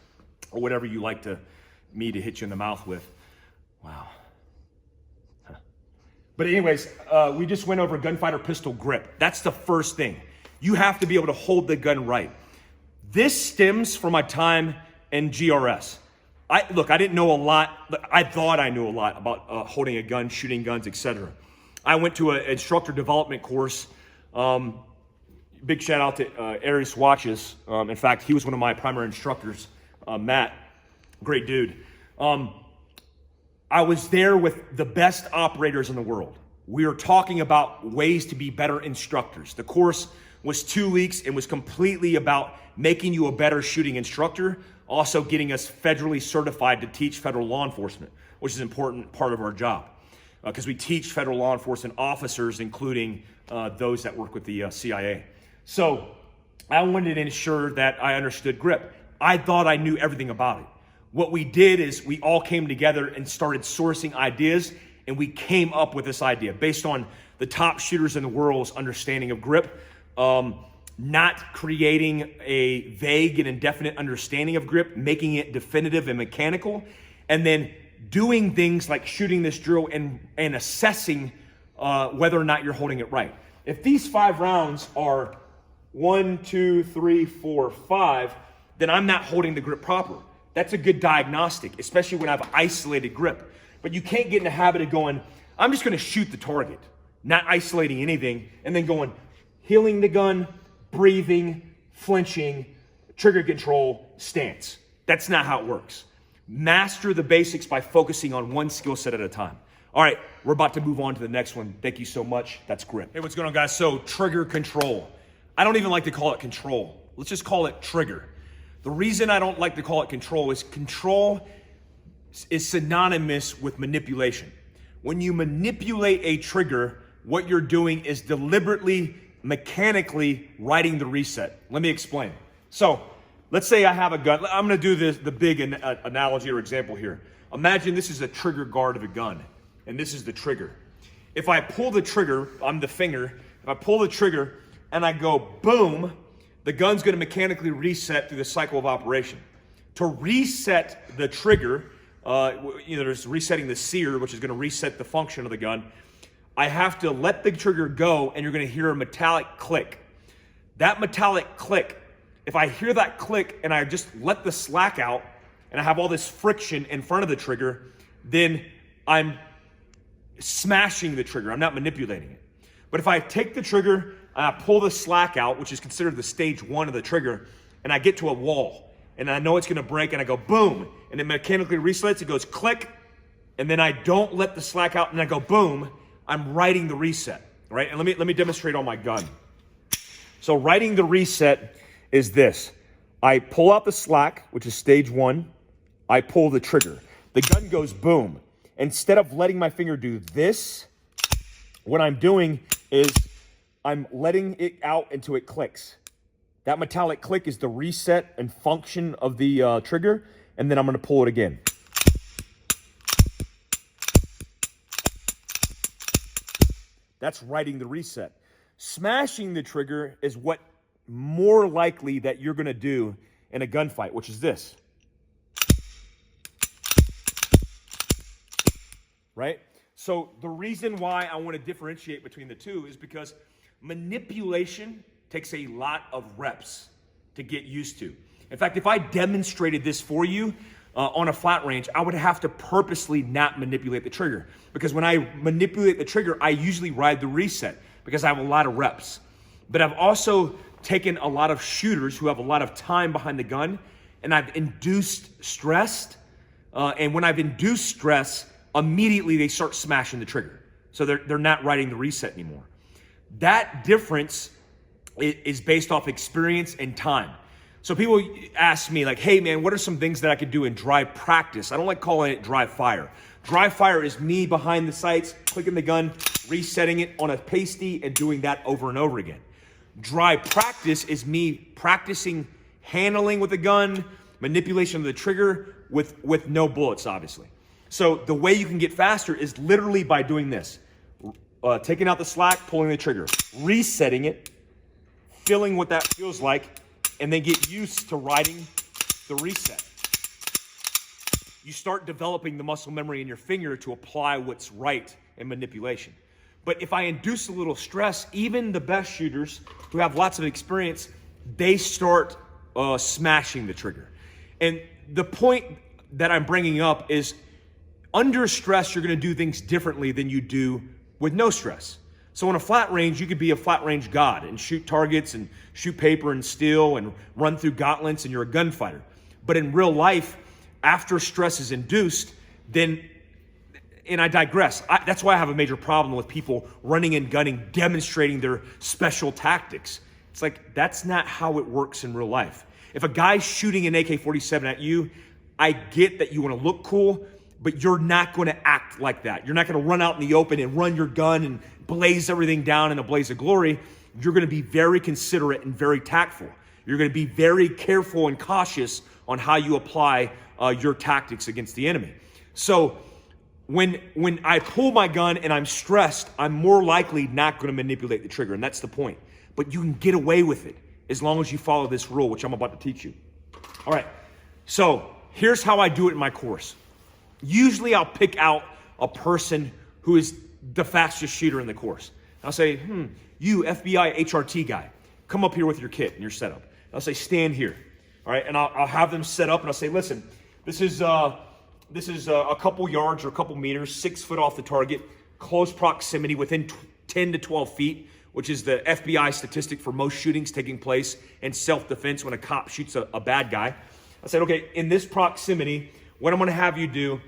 or whatever you like me to hit you in the mouth with. Wow. But anyways, we just went over gunfighter pistol grip. That's the first thing. You have to be able to hold the gun right. This stems from my time in GRS. I didn't know a lot. I thought I knew a lot about holding a gun, shooting guns, etc. I went to an instructor development course Big shout out to Arius Watches. In fact, he was one of my primary instructors, Matt, great dude. I was there with the best operators in the world. We were talking about ways to be better instructors. The course was 2 weeks and was completely about making you a better shooting instructor, also getting us federally certified to teach federal law enforcement, which is an important part of our job because we teach federal law enforcement officers, including those that work with the CIA. So I wanted to ensure that I understood grip. I thought I knew everything about it. What we did is we all came together and started sourcing ideas, and we came up with this idea based on the top shooters in the world's understanding of grip, not creating a vague and indefinite understanding of grip, making it definitive and mechanical, and then doing things like shooting this drill and assessing whether or not you're holding it right. If these 5 rounds are 1, 2, 3, 4, 5, then I'm not holding the grip proper. That's a good diagnostic, especially when I have isolated grip. But you can't get in the habit of going, I'm just gonna shoot the target, not isolating anything, and then going, healing the gun, breathing, flinching, trigger control, stance. That's not how it works. Master the basics by focusing on one skill set at a time. All right, we're about to move on to the next one. Thank you so much. That's grip. Hey, what's going on, guys? So trigger control. I don't even like to call it control. Let's just call it trigger. The reason I don't like to call it control is synonymous with manipulation. When you manipulate a trigger, what you're doing is deliberately, mechanically writing the reset. Let me explain. So let's say I have a gun. I'm gonna do the big analogy or example here. Imagine this is a trigger guard of a gun, and this is the trigger. If I pull the trigger, I'm the finger, if I pull the trigger and I go boom, the gun's gonna mechanically reset through the cycle of operation. To reset the trigger, there's resetting the sear, which is gonna reset the function of the gun. I have to let the trigger go, and you're gonna hear a metallic click. That metallic click, if I hear that click and I just let the slack out, and I have all this friction in front of the trigger, then I'm smashing the trigger. I'm not manipulating it. But if I take the trigger and I pull the slack out, which is considered the stage 1 of the trigger, and I get to a wall, and I know it's gonna break, and I go boom, and it mechanically resets, it goes click, and then I don't let the slack out, and I go boom, I'm writing the reset, right? And let me demonstrate on my gun. So writing the reset is this. I pull out the slack, which is stage 1, I pull the trigger. The gun goes boom. Instead of letting my finger do this, what I'm doing is I'm letting it out until it clicks. That metallic click is the reset and function of the trigger, and then I'm gonna pull it again. That's writing the reset. Smashing the trigger is what more likely that you're gonna do in a gunfight, which is this. Right? So the reason why I want to differentiate between the two is because manipulation takes a lot of reps to get used to. In fact, if I demonstrated this for you on a flat range, I would have to purposely not manipulate the trigger, because when I manipulate the trigger, I usually ride the reset because I have a lot of reps. But I've also taken a lot of shooters who have a lot of time behind the gun, and I've induced stress. And when I've induced stress, immediately they start smashing the trigger. So they're not riding the reset anymore. That difference is based off experience and time. So people ask me like, hey man, what are some things that I could do in dry practice? I don't like calling it dry fire. Dry fire is me behind the sights, clicking the gun, resetting it on a pasty, and doing that over and over again. Dry practice is me practicing handling with a gun, manipulation of the trigger with no bullets, obviously. So the way you can get faster is literally by doing this. Taking out the slack, pulling the trigger, resetting it, feeling what that feels like, and then get used to riding the reset. You start developing the muscle memory in your finger to apply what's right in manipulation. But if I induce a little stress, even the best shooters who have lots of experience, they start smashing the trigger. And the point that I'm bringing up is under stress, you're gonna do things differently than you do with no stress. So on a flat range, you could be a flat range god and shoot targets and shoot paper and steel and run through gauntlets and you're a gunfighter. But in real life, after stress is induced, then, and I digress, that's why I have a major problem with people running and gunning, demonstrating their special tactics. It's like, that's not how it works in real life. If a guy's shooting an AK-47 at you, I get that you want to look cool, but you're not going to act like that. You're not going to run out in the open and run your gun and blaze everything down in a blaze of glory. You're going to be very considerate and very tactful. You're going to be very careful and cautious on how you apply your tactics against the enemy. So when I pull my gun and I'm stressed, I'm more likely not going to manipulate the trigger, and that's the point. But you can get away with it as long as you follow this rule, which I'm about to teach you. All right, so here's how I do it in my course. Usually I'll pick out a person who is the fastest shooter in the course. I'll say, you FBI HRT guy, come up here with your kit and your setup. I'll say, stand here. All right, and I'll have them set up and I'll say, listen, this is a couple yards or a couple meters, 6 foot off the target, close proximity within 10 to 12 feet, which is the FBI statistic for most shootings taking place in self-defense when a cop shoots a bad guy. I said, okay, in this proximity, what I'm gonna have you do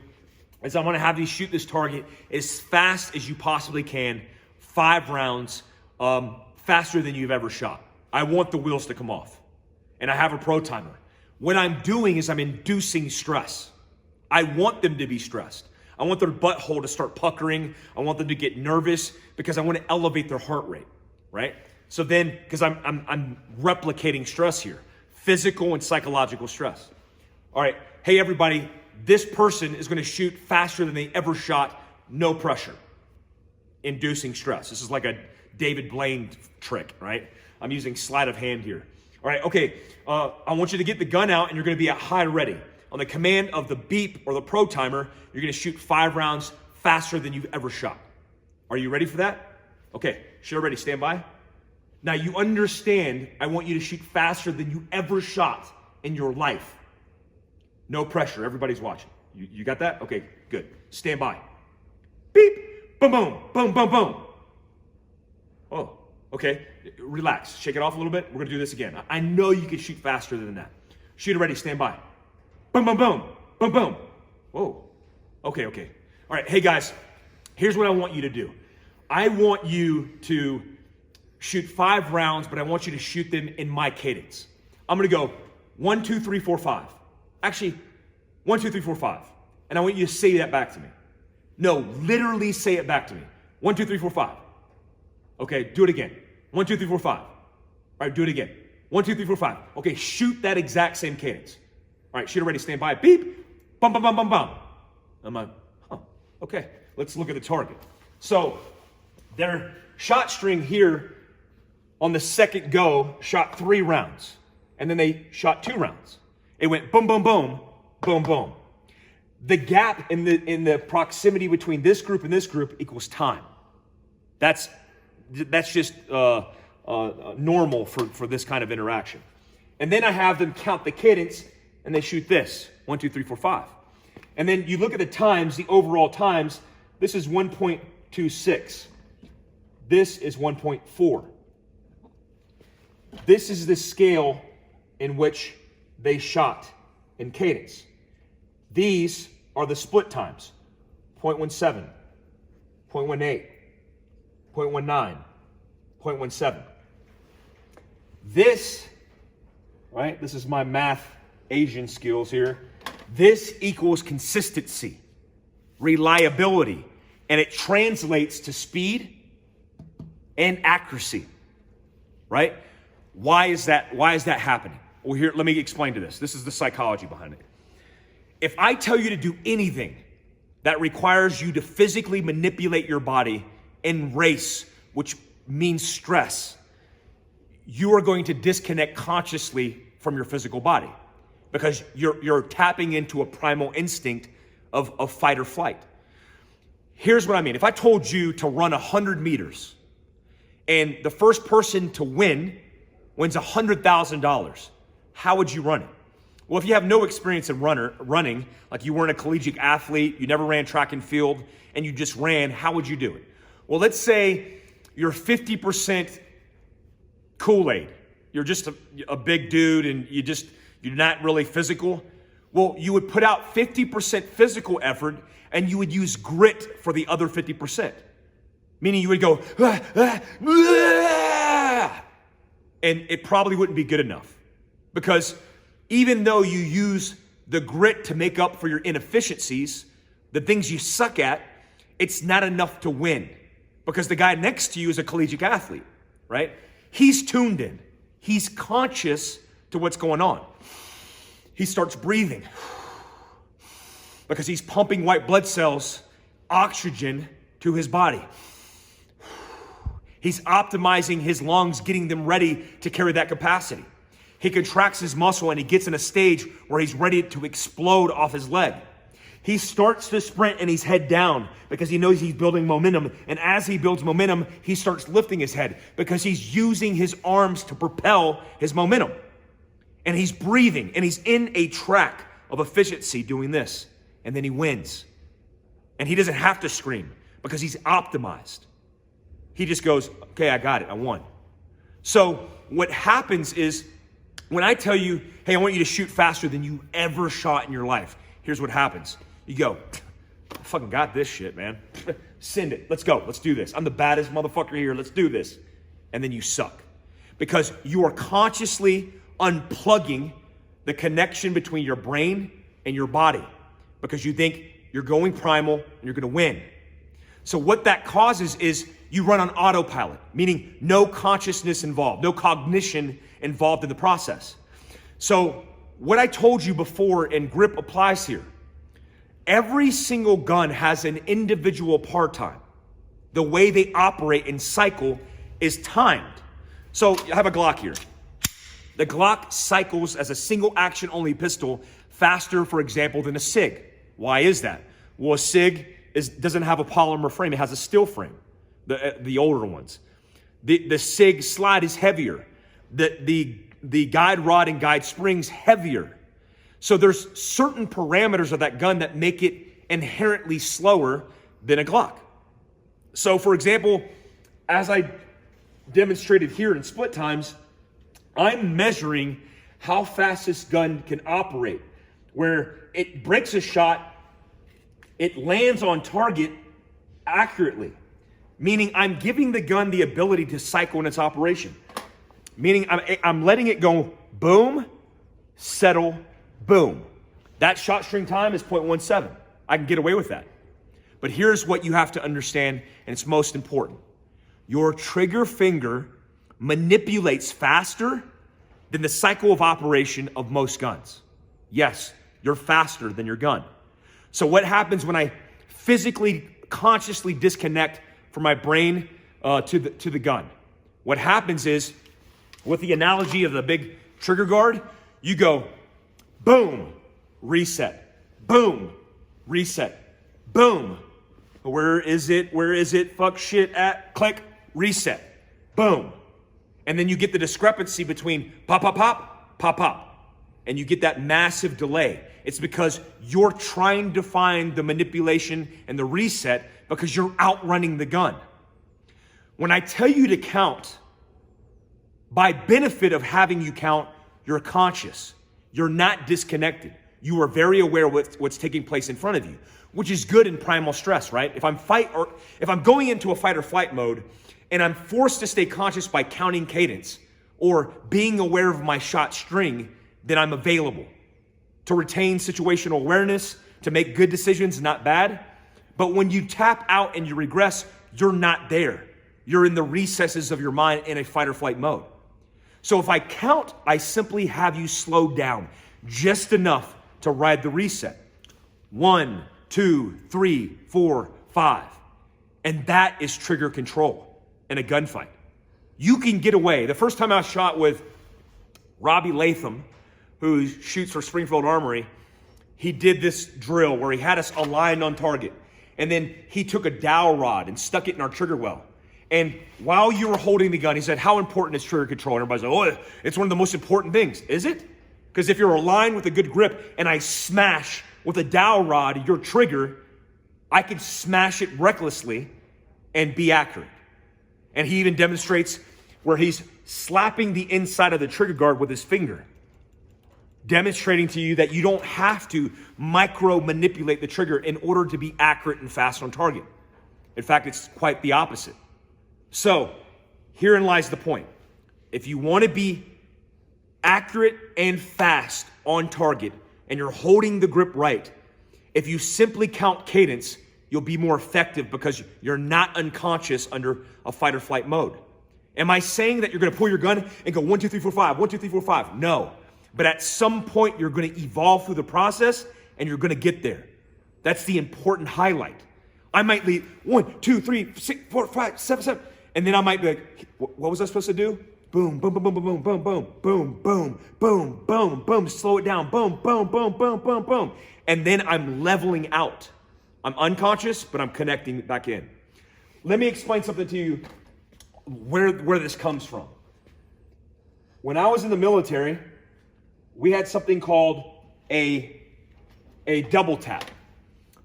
is I'm gonna have you shoot this target as fast as you possibly can, 5 rounds, faster than you've ever shot. I want the wheels to come off. And I have a pro timer. What I'm doing is I'm inducing stress. I want them to be stressed. I want their butthole to start puckering. I want them to get nervous because I want to elevate their heart rate, right? So then, because I'm replicating stress here, physical and psychological stress. All right, hey everybody, this person is going to shoot faster than they ever shot, no pressure, inducing stress. This is like a David Blaine trick, right? I'm using sleight of hand here. All right, okay, I want you to get the gun out and you're going to be at high ready. On the command of the beep or the pro timer, you're going to shoot 5 rounds faster than you've ever shot. Are you ready for that? Okay, shooter ready, stand by. Now you understand, I want you to shoot faster than you ever shot in your life. No pressure, everybody's watching. You got that? Okay, good. Stand by. Beep, boom, boom, boom, boom, boom. Oh, okay, relax, shake it off a little bit. We're gonna do this again. I know you can shoot faster than that. Shooter ready, stand by. Boom, boom, boom, boom, boom. Whoa, okay. All right, hey guys, here's what I want you to do. I want you to shoot 5 rounds, but I want you to shoot them in my cadence. I'm gonna go 1, 2, 3, 4, 5. Actually, 1, 2, 3, 4, 5. And I want you to say that back to me. No, literally say it back to me. 1, 2, 3, 4, 5. Okay, do it again. 1, 2, 3, 4, 5. All right, do it again. 1, 2, 3, 4, 5. Okay, shoot that exact same cadence. All right, shooter ready, stand by. Beep, bum, bum, bum, bum, bum. I'm like, okay, let's look at the target. So their shot string here on the second go shot 3 rounds, and then they shot 2 rounds. It went boom, boom, boom, boom, boom. The gap in the proximity between this group and this group equals time. That's just normal for this kind of interaction. And then I have them count the cadence, and they shoot this 1, 2, 3, 4, 5. And then you look at the times, the overall times. This is 1.26. This is 1.4. This is the scale in which they shot in cadence. These are the split times: 0.17, 0.18, 0.19, 0.17. This, right, this is my math Asian skills here. This equals consistency, reliability, and it translates to speed and accuracy, right? Why is that happening? Well, here, let me explain to this. This is the psychology behind it. If I tell you to do anything that requires you to physically manipulate your body in race, which means stress, you are going to disconnect consciously from your physical body because you're tapping into a primal instinct of fight or flight. Here's what I mean. If I told you to run 100 meters and the first person to wins $100,000, how would you run it? Well, if you have no experience in running, like you weren't a collegiate athlete, you never ran track and field, and you just ran, how would you do it? Well, let's say you're 50% Kool-Aid. You're just a big dude and you're not really physical. Well, you would put out 50% physical effort and you would use grit for the other 50%. Meaning you would go, and it probably wouldn't be good enough. Because even though you use the grit to make up for your inefficiencies, the things you suck at, it's not enough to win. Because the guy next to you is a collegiate athlete, right? He's tuned in. He's conscious to what's going on. He starts breathing because he's pumping white blood cells, oxygen to his body. He's optimizing his lungs, getting them ready to carry that capacity. He contracts his muscle and he gets in a stage where he's ready to explode off his leg. He starts to sprint and he's head down because he knows he's building momentum. And as he builds momentum, he starts lifting his head because he's using his arms to propel his momentum. And he's breathing and he's in a track of efficiency doing this. And then he wins. And he doesn't have to scream because he's optimized. He just goes, okay, I got it, I won. So what happens is when I tell you, hey, I want you to shoot faster than you ever shot in your life, here's what happens. You go, I fucking got this shit, man. Send it. Let's go. Let's do this. I'm the baddest motherfucker here. Let's do this. And then you suck. Because you are consciously unplugging the connection between your brain and your body. Because you think you're going primal and you're going to win. So what that causes is you run on autopilot, meaning no consciousness involved, no cognition involved in the process. So what I told you before and grip applies here. Every single gun has an individual par time. The way they operate and cycle is timed. So I have a Glock here. The Glock cycles as a single action only pistol faster, for example, than a SIG. Why is that? Well, a SIG doesn't have a polymer frame. It has a steel frame, the older ones. The SIG slide is heavier. The guide rod and guide springs heavier. So there's certain parameters of that gun that make it inherently slower than a Glock. So for example, as I demonstrated here in split times, I'm measuring how fast this gun can operate, where it breaks a shot, it lands on target accurately, meaning I'm giving the gun the ability to cycle in its operation, meaning I'm letting it go boom, settle, boom. That shot string time is 0.17. I can get away with that. But here's what you have to understand, and it's most important. Your trigger finger manipulates faster than the cycle of operation of most guns. Yes, you're faster than your gun. So what happens when I physically, consciously disconnect from my brain to the gun? What happens is, with the analogy of the big trigger guard, you go boom, reset, boom, reset, boom. Where is it? Where is it? Fuck shit at, click, reset, boom. And then you get the discrepancy between pop, pop, pop, pop, pop. And you get that massive delay. It's because you're trying to find the manipulation and the reset because you're outrunning the gun. When I tell you to count, by benefit of having you count, you're conscious. You're not disconnected. You are very aware of what's taking place in front of you, which is good in primal stress, right? If I'm going into a fight or flight mode and I'm forced to stay conscious by counting cadence or being aware of my shot string, then I'm available to retain situational awareness, to make good decisions, not bad. But when you tap out and you regress, you're not there. You're in the recesses of your mind in a fight or flight mode. So if I count, I simply have you slow down just enough to ride the reset. 1, 2, 3, 4, 5. And that is trigger control in a gunfight. You can get away. The first time I shot with Robbie Latham, who shoots for Springfield Armory, he did this drill where he had us aligned on target. And then he took a dowel rod and stuck it in our trigger well. And while you were holding the gun, he said, how important is trigger control? And everybody's like, oh, it's one of the most important things. Is it? Because if you're aligned with a good grip and I smash with a dowel rod your trigger, I could smash it recklessly and be accurate. And he even demonstrates where he's slapping the inside of the trigger guard with his finger, demonstrating to you that you don't have to micro manipulate the trigger in order to be accurate and fast on target. In fact, it's quite the opposite. So herein lies the point. If you want to be accurate and fast on target and you're holding the grip right, if you simply count cadence, you'll be more effective because you're not unconscious under a fight or flight mode. Am I saying that you're going to pull your gun and go 1, 2, 3, 4, 5, 1, 2, 3, 4, 5? No. But at some point, you're going to evolve through the process and you're going to get there. That's the important highlight. I might lead 1, 2, 3, 6, 4, 5, 7, 7. And then I might be like, what was I supposed to do? Boom, boom, boom, boom, boom, boom, boom, boom, boom, boom, boom, boom, boom, slow it down, boom, boom, boom, boom, boom, boom. And then I'm leveling out. I'm unconscious, but I'm connecting back in. Let me explain something to you where this comes from. When I was in the military, we had something called a double tap.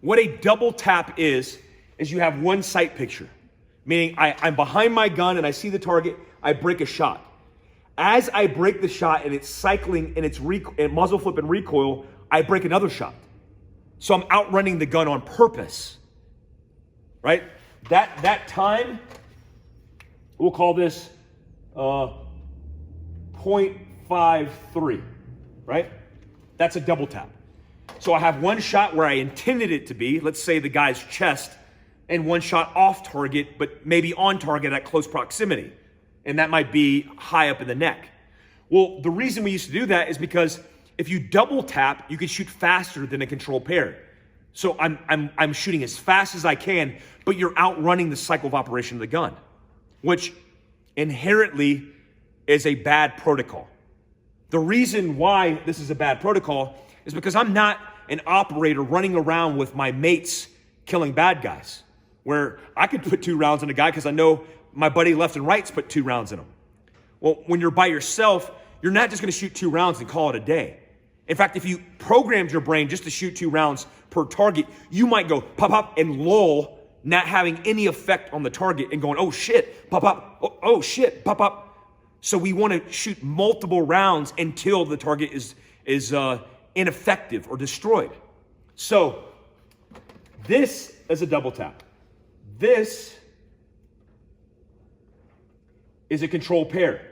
What a double tap is you have one sight picture, meaning I'm behind my gun and I see the target, I break a shot. As I break the shot and it's cycling and it's muzzle flip and recoil, I break another shot. So I'm outrunning the gun on purpose, right? That time, we'll call this 0.53, right? That's a double tap. So I have one shot where I intended it to be, let's say the guy's chest, and one shot off target, but maybe on target at close proximity. And that might be high up in the neck. Well, the reason we used to do that is because if you double tap, you can shoot faster than a control pair. So I'm shooting as fast as I can, but you're outrunning the cycle of operation of the gun, which inherently is a bad protocol. The reason why this is a bad protocol is because I'm not an operator running around with my mates killing bad guys, where I could put 2 rounds in a guy because I know my buddy left and right's put 2 rounds in him. Well, when you're by yourself, you're not just going to shoot 2 rounds and call it a day. In fact, if you programmed your brain just to shoot 2 rounds per target, you might go pop, pop, and lull, not having any effect on the target and going, oh shit, pop, pop, oh shit, pop, pop. So we want to shoot multiple rounds until the target is ineffective or destroyed. So this is a double tap. This is a control pair.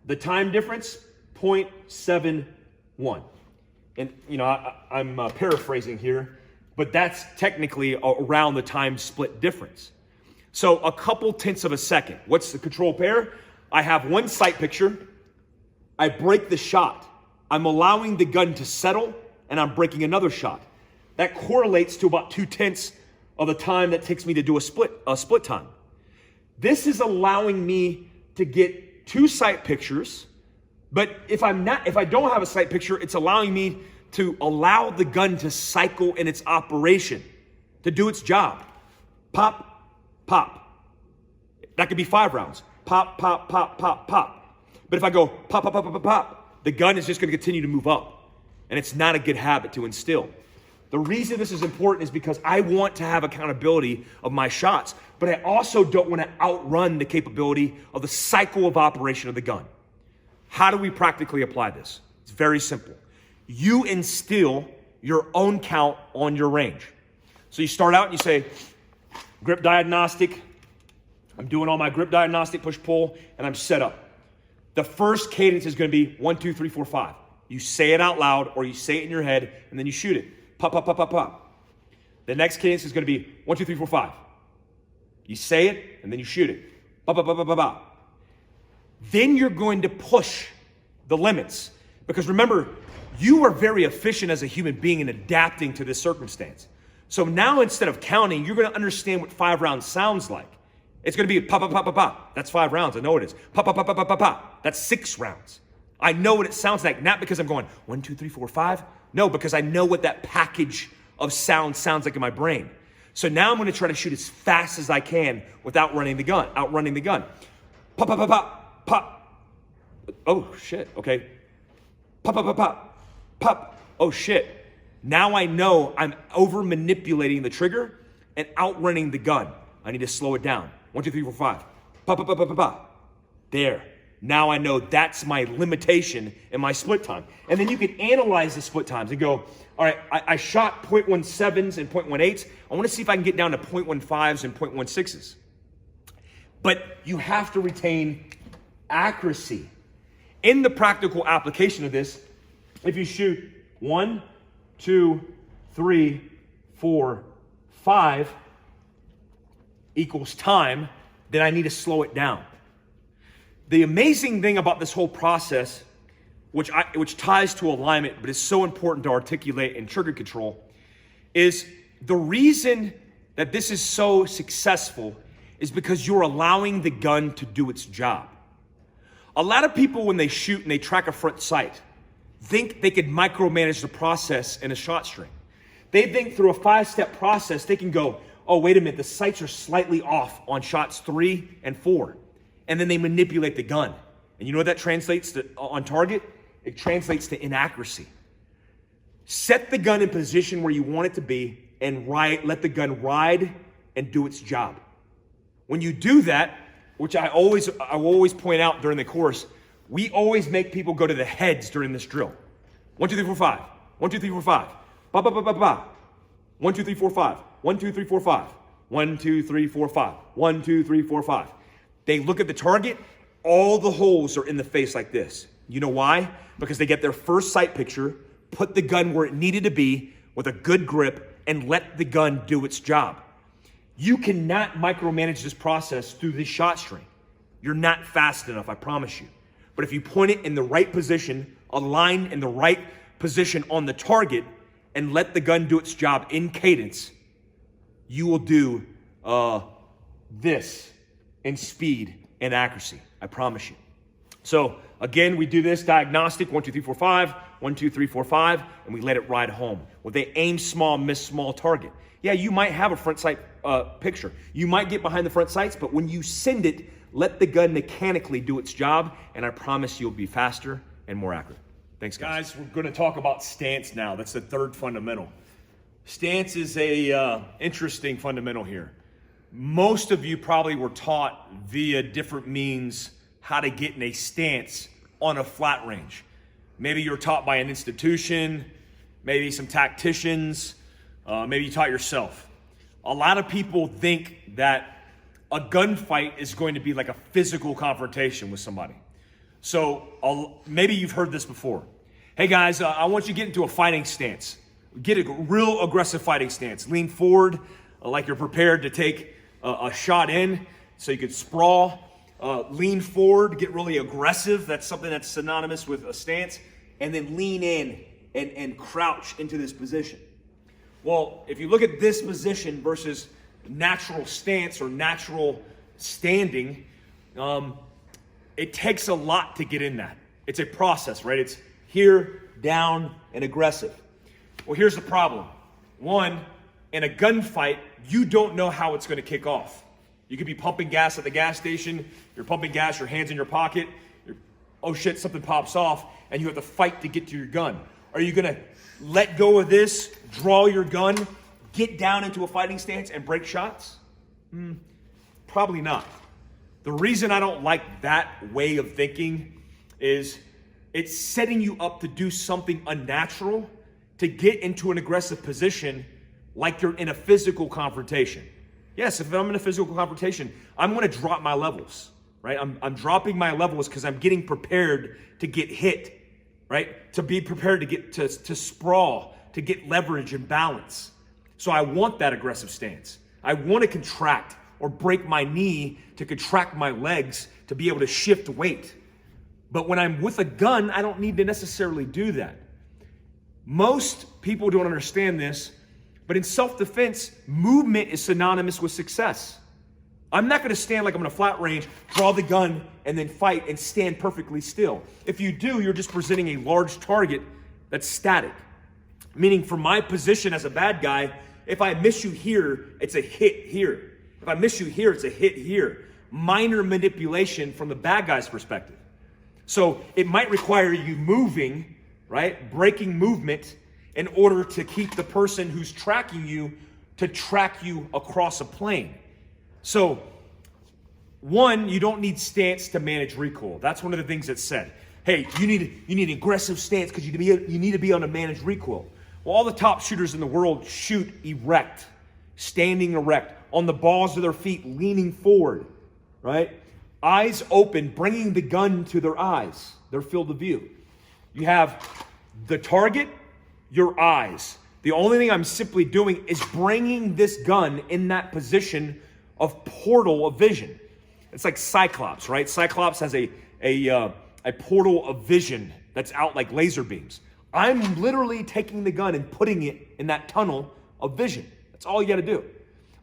The time difference, 0.71. And, you know, I'm paraphrasing here, but that's technically around the time split difference. So a couple tenths of a second. What's the control pair? I have one sight picture. I break the shot. I'm allowing the gun to settle, and I'm breaking another shot. That correlates to about 2/10 of the time that takes me to do a split time. This is allowing me to get 2 sight pictures. But if I don't have a sight picture, it's allowing me to allow the gun to cycle in its operation, to do its job. Pop, pop. That could be 5 rounds. Pop, pop, pop, pop, pop. But if I go pop, pop, pop, pop, pop, pop, the gun is just going to continue to move up. And it's not a good habit to instill. The reason this is important is because I want to have accountability of my shots, but I also don't want to outrun the capability of the cycle of operation of the gun. How do we practically apply this? It's very simple. You instill your own count on your range. So you start out and you say, grip diagnostic. I'm doing all my grip diagnostic, push-pull, and I'm set up. The first cadence is going to be 1, 2, 3, 4, 5. You say it out loud or you say it in your head, and then you shoot it. Pop, pop, pop, pop, pop. The next cadence is going to be 1, 2, 3, 4, 5. You say it, and then you shoot it. Pop, pop, pop, pop, pop, pop. Then you're going to push the limits. Because remember, you are very efficient as a human being in adapting to this circumstance. So now instead of counting, you're going to understand what 5 rounds sounds like. It's going to be pop, pop, pop, pop, pop. That's 5 rounds. I know it is. Pop, pop, pop, pop, pop, pop, pop. That's 6 rounds. I know what it sounds like, not because I'm going 1, 2, 3, 4, 5. No, because I know what that package of sound sounds like in my brain. So now I'm going to try to shoot as fast as I can without outrunning the gun. Pop, pop, pop, pop, pop. Oh, shit. Okay. Pop, pop, pop, pop, pop. Oh, shit. Now I know I'm over manipulating the trigger and outrunning the gun. I need to slow it down. 1, 2, 3, 4, 5. Pa, pa, pa, pa, pa, pa. There. Now I know that's my limitation in my split time. And then you can analyze the split times and go, all right, I shot 0.17s and 0.18s. I want to see if I can get down to 0.15s and 0.16s. But you have to retain accuracy. In the practical application of this, if you shoot 1, 2, 3, 4, 5 equals time, then I need to slow it down. The amazing thing about this whole process, which ties to alignment, but is so important to articulate in trigger control, is the reason that this is so successful is because you're allowing the gun to do its job. A lot of people, when they shoot and they track a front sight, think they could micromanage the process in a shot string. They think through a 5-step process, they can go, oh, wait a minute, the sights are slightly off on shots 3 and 4. And then they manipulate the gun. And you know what that translates to on target? It translates to inaccuracy. Set the gun in position where you want it to be and let the gun ride and do its job. When you do that, which I always point out during the course, we always make people go to the heads during this drill. 1, 2, 3, 4, 5. 1, 2, 3, 4, 5. Ba, ba, ba, ba, ba. 1, 2, 3, 4, 5. 1, 2, 3, 4, 5. 1, 2, 3, 4, 5. 1, 2, 3, 4, 5. They look at the target, all the holes are in the face like this. You know why? Because they get their first sight picture, put the gun where it needed to be with a good grip, and let the gun do its job. You cannot micromanage this process through this shot string. You're not fast enough, I promise you. But if you point it in the right position, align in the right position on the target, and let the gun do its job in cadence, you will do this in speed and accuracy, I promise you. So again, we do this diagnostic, 1, 2, 3, 4, 5, 1, 2, 3, 4, 5, and we let it ride home. Well, they aim small, miss small target. Yeah, you might have a front sight picture. You might get behind the front sights, but when you send it, let the gun mechanically do its job, and I promise you'll be faster and more accurate. Thanks, guys. We're going to talk about stance now. That's the third fundamental. Stance is a interesting fundamental here. Most of you probably were taught via different means how to get in a stance on a flat range. Maybe you were taught by an institution, maybe some tacticians, maybe you taught yourself. A lot of people think that a gunfight is going to be like a physical confrontation with somebody. So maybe you've heard this before. Hey guys, I want you to get into a fighting stance. Get a real aggressive fighting stance. Lean forward like you're prepared to take a shot in so you could sprawl. Lean forward, get really aggressive. That's something that's synonymous with a stance. And then lean in and crouch into this position. Well, if you look at this position versus natural stance or natural standing, it takes a lot to get in that. It's a process, right? It's here, down, and aggressive. Well, here's the problem. One, in a gunfight, you don't know how it's going to kick off. You could be pumping gas at the gas station. You're pumping gas, your hand's in your pocket. Oh shit, something pops off, and you have to fight to get to your gun. Are you going to let go of this, draw your gun, get down into a fighting stance, and break shots? Probably not. The reason I don't like that way of thinking is it's setting you up to do something unnatural to get into an aggressive position like you're in a physical confrontation. Yes, if I'm in a physical confrontation, I'm going to drop my levels, right? I'm dropping my levels because I'm getting prepared to get hit, right? To be prepared to get to sprawl, to get leverage and balance. So I want that aggressive stance. I want to contract or break my knee to contract my legs to be able to shift weight. But when I'm with a gun, I don't need to necessarily do that. Most people don't understand this, but in self-defense, movement is synonymous with success. I'm not going to stand like I'm in a flat range, draw the gun, and then fight and stand perfectly still. If you do, you're just presenting a large target that's static. Meaning from my position as a bad guy, if I miss you here, it's a hit here. If I miss you here, it's a hit here. Minor manipulation from the bad guy's perspective. So it might require you moving, right? Breaking movement in order to keep the person who's tracking you to track you across a plane. So One, you don't need stance to manage recoil. That's one of the things that's said. Hey, you need aggressive stance because you need to be able to manage recoil. Well, all the top shooters in the world shoot erect, standing erect, on the balls of their feet, leaning forward, right? Eyes open, bringing the gun to their eyes, their field of view. You have the target, your eyes. The only thing I'm simply doing is bringing this gun in that position of portal of vision. It's like Cyclops, right? Cyclops has a portal of vision that's out like laser beams. I'm literally taking the gun and putting it in that tunnel of vision. That's all you got to do.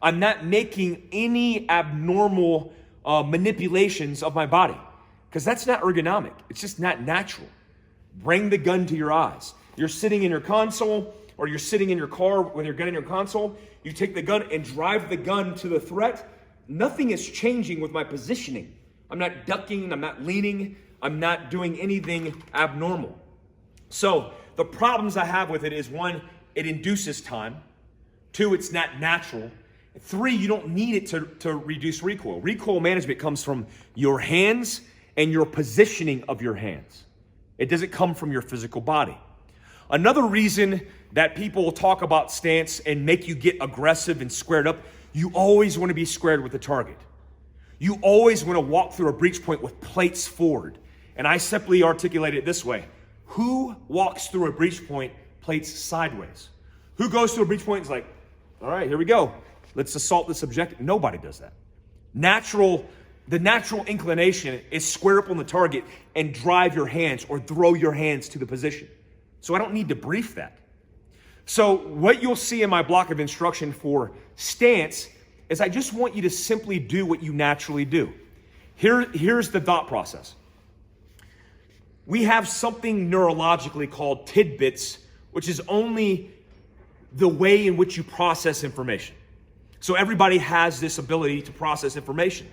I'm not making any abnormal manipulations of my body because that's not ergonomic. It's just not natural. Bring the gun to your eyes. You're sitting in your console or you're sitting in your car with your gun in your console. You take the gun and drive the gun to the threat. Nothing is changing with my positioning. I'm not ducking, I'm not leaning, I'm not doing anything abnormal. So the problems I have with it is, one, it induces time. Two, it's not natural. Three, you don't need it to reduce recoil. Recoil management comes from your hands and your positioning of your hands. It doesn't come from your physical body. Another reason that people talk about stance and make you get aggressive and squared up, you always want to be squared with the target. You always want to walk through a breach point with plates forward. And I simply articulate it this way. Who walks through a breach point plates sideways? Who goes through a breach point and is like, all right, here we go. Let's assault this objective. Nobody does that. The natural inclination is square up on the target and drive your hands or throw your hands to the position. So I don't need to brief that. So what you'll see in my block of instruction for stance is I just want you to simply do what you naturally do. Here's the thought process. We have something neurologically called tidbits, which is only the way in which you process information. So everybody has this ability to process information.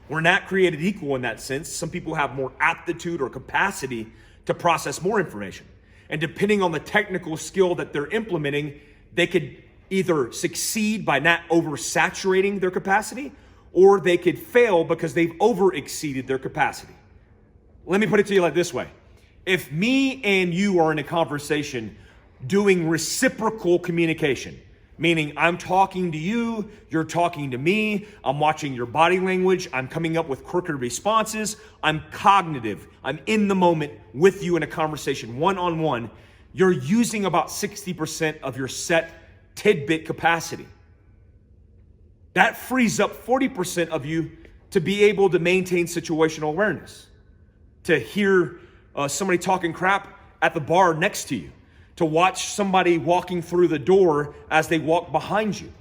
We're not created equal in that sense. Some people have more aptitude or capacity to process more information. And depending on the technical skill that they're implementing, they could either succeed by not oversaturating their capacity, or they could fail because they've overexceeded their capacity. Let me put it to you like this way. If me and you are in a conversation doing reciprocal communication, meaning I'm talking to you, you're talking to me, I'm watching your body language, I'm coming up with crooked responses, I'm cognitive, I'm in the moment with you in a conversation one-on-one, you're using about 60% of your set tidbit capacity. That frees up 40% of you to be able to maintain situational awareness, to hear somebody talking crap at the bar next to you, to watch somebody walking through the door as they walk behind you.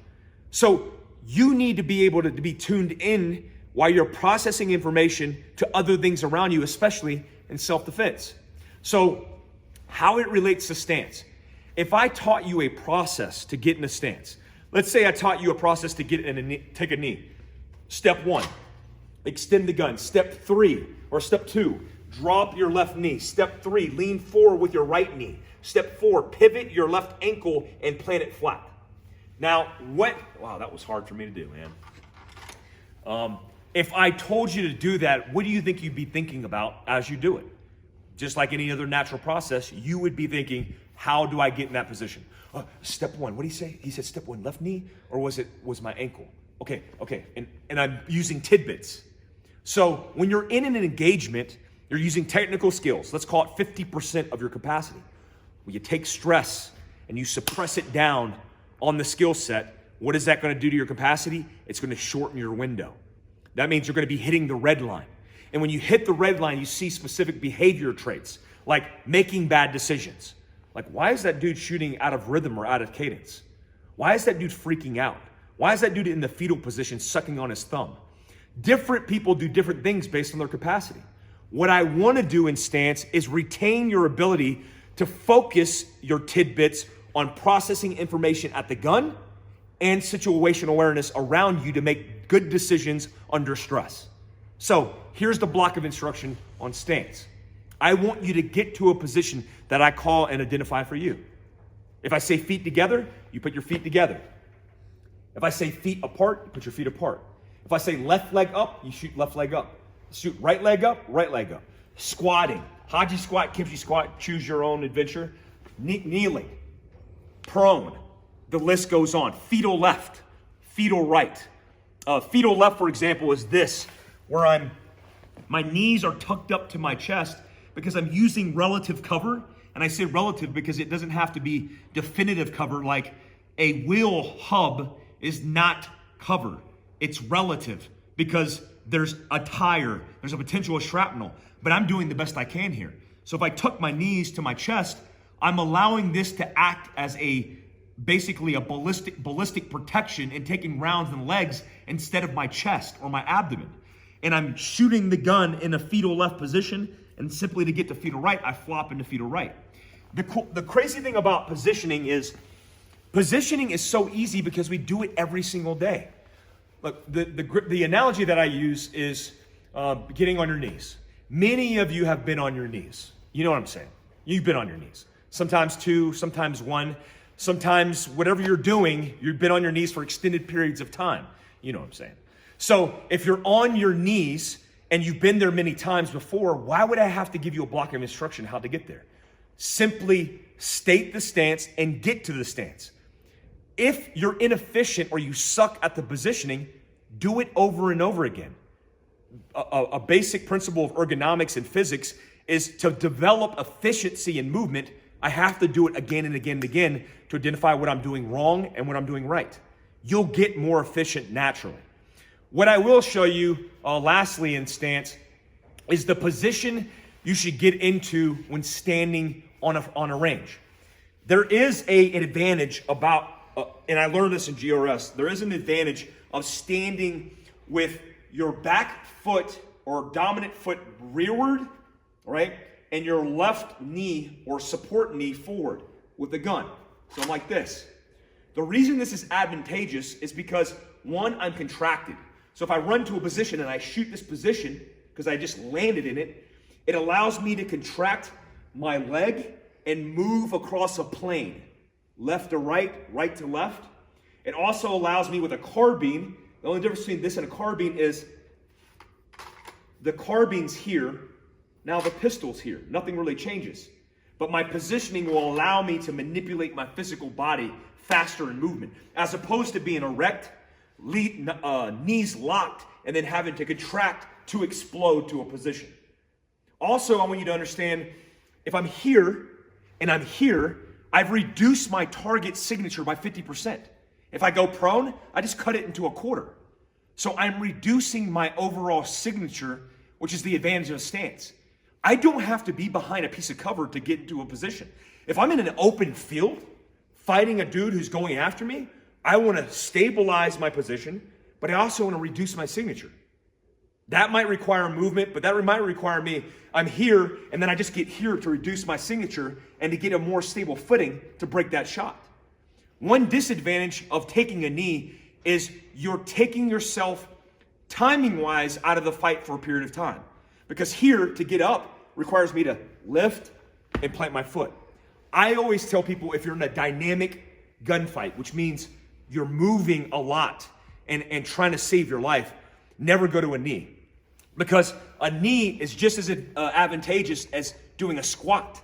So you need to be able to be tuned in while you're processing information to other things around you, especially in self-defense. So how it relates to stance. If I taught you a process to get in a stance, let's say I taught you a process to get in a knee, take a knee. Step 1, extend the gun. Step 3 or step 2, drop your left knee. Step 3, lean forward with your right knee. Step 4, pivot your left ankle and plant it flat. Now, wow, that was hard for me to do, man. If I told you to do that, what do you think you'd be thinking about as you do it? Just like any other natural process, you would be thinking, how do I get in that position? Step 1, what did he say? He said step 1, left knee, or was my ankle? Okay, and I'm using tidbits. So when you're in an engagement, you're using technical skills. Let's call it 50% of your capacity. When you take stress and you suppress it down on the skill set, what is that going to do to your capacity? It's going to shorten your window. That means you're going to be hitting the red line. And when you hit the red line, you see specific behavior traits, like making bad decisions. Like, why is that dude shooting out of rhythm or out of cadence? Why is that dude freaking out? Why is that dude in the fetal position sucking on his thumb? Different people do different things based on their capacity. What I want to do in stance is retain your ability to focus your tidbits on processing information at the gun and situational awareness around you to make good decisions under stress. So here's the block of instruction on stance. I want you to get to a position that I call and identify for you. If I say feet together, you put your feet together. If I say feet apart, you put your feet apart. If I say left leg up, you shoot left leg up. Shoot right leg up, right leg up. Squatting, Haji squat, Kimchi squat, choose your own adventure. Kneeling, prone, the list goes on. Fetal left, fetal right. Fetal left, for example, is this, where my knees are tucked up to my chest because I'm using relative cover. And I say relative because it doesn't have to be definitive cover, like a wheel hub is not cover. It's relative because there's a tire, there's a potential of shrapnel, but I'm doing the best I can here. So if I tuck my knees to my chest, I'm allowing this to act as basically a ballistic protection and taking rounds in the legs instead of my chest or my abdomen. And I'm shooting the gun in a fetal left position, and simply to get to fetal right, I flop into fetal right. The crazy thing about positioning is so easy because we do it every single day. Look, the analogy that I use is getting on your knees. Many of you have been on your knees. You know what I'm saying? You've been on your knees. Sometimes two, sometimes one, sometimes whatever you're doing, you've been on your knees for extended periods of time. You know what I'm saying? So if you're on your knees and you've been there many times before, why would I have to give you a block of instruction how to get there? Simply state the stance and get to the stance. If you're inefficient or you suck at the positioning, do it over and over again. A basic principle of ergonomics and physics is to develop efficiency in movement. I have to do it again and again and again to identify what I'm doing wrong and what I'm doing right. You'll get more efficient naturally. What I will show you lastly in stance is the position you should get into when standing on a range. There is an advantage about, and I learned this in GRS, there is an advantage of standing with your back foot or dominant foot rearward, right? And your left knee or support knee forward with the gun. So I'm like this. The reason this is advantageous is because, one, I'm contracted. So if I run to a position and I shoot this position, because I just landed in it, it allows me to contract my leg and move across a plane, left to right, right to left. It also allows me with a carbine, the only difference between this and a carbine is the carbine's here, now the pistol's here. Nothing really changes. But my positioning will allow me to manipulate my physical body faster in movement, as opposed to being erect, knees locked, and then having to contract to explode to a position. Also, I want you to understand, if I'm here and I'm here, I've reduced my target signature by 50%. If I go prone, I just cut it into a quarter. So I'm reducing my overall signature, which is the advantage of a stance. I don't have to be behind a piece of cover to get into a position. If I'm in an open field, fighting a dude who's going after me, I want to stabilize my position, but I also want to reduce my signature. That might require movement, but that might require me, I'm here, and then I just get here to reduce my signature and to get a more stable footing to break that shot. One disadvantage of taking a knee is you're taking yourself timing-wise out of the fight for a period of time. Because here, to get up, requires me to lift and plant my foot. I always tell people, if you're in a dynamic gunfight, which means you're moving a lot and trying to save your life, never go to a knee. Because a knee is just as advantageous as doing a squat.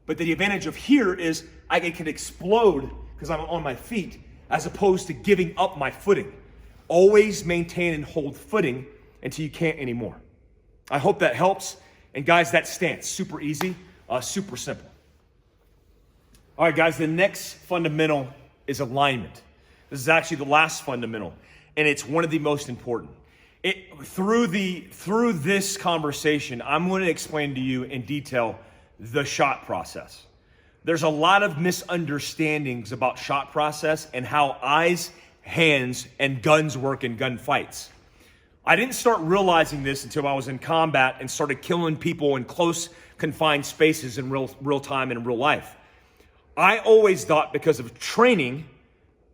But the advantage of here is I can explode because I'm on my feet, as opposed to giving up my footing. Always maintain and hold footing until you can't anymore. I hope that helps. And guys, that stance, super easy, super simple. All right, guys, the next fundamental is alignment. This is actually the last fundamental, and it's one of the most important. Through this conversation, I'm going to explain to you in detail the shot process. There's a lot of misunderstandings about shot process and how eyes, hands, and guns work in gunfights. I didn't start realizing this until I was in combat and started killing people in close, confined spaces in real time and in real life. I always thought, because of training,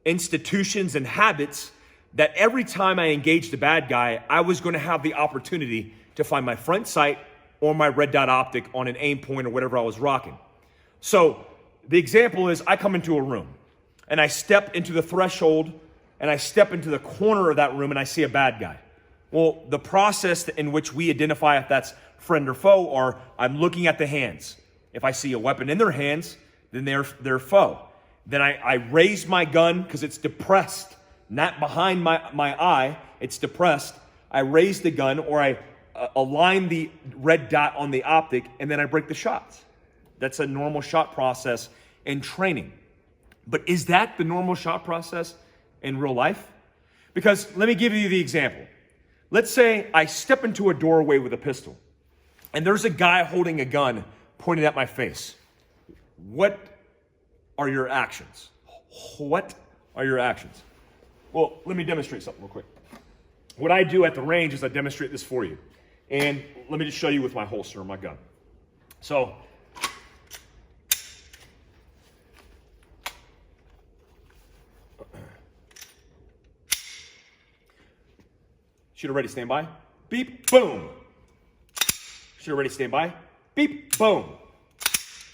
institutions, and habits, that every time I engaged a bad guy, I was going to have the opportunity to find my front sight or my red dot optic on an aim point or whatever I was rocking. So the example is, I come into a room and I step into the threshold and I step into the corner of that room and I see a bad guy. Well, the process in which we identify if that's friend or foe, or I'm looking at the hands. If I see a weapon in their hands, then they're foe. Then I raise my gun because it's depressed, not behind my eye, it's depressed. I raise the gun, or I align the red dot on the optic, and then I break the shots. That's a normal shot process in training. But is that the normal shot process in real life? Because let me give you the example. Let's say I step into a doorway with a pistol, and there's a guy holding a gun pointed at my face. What are your actions? What are your actions? Well, let me demonstrate something real quick. What I do at the range is I demonstrate this for you. And let me just show you with my holster and my gun. So, shooter ready, stand by. Beep, boom. Shooter ready, stand by. Beep, boom.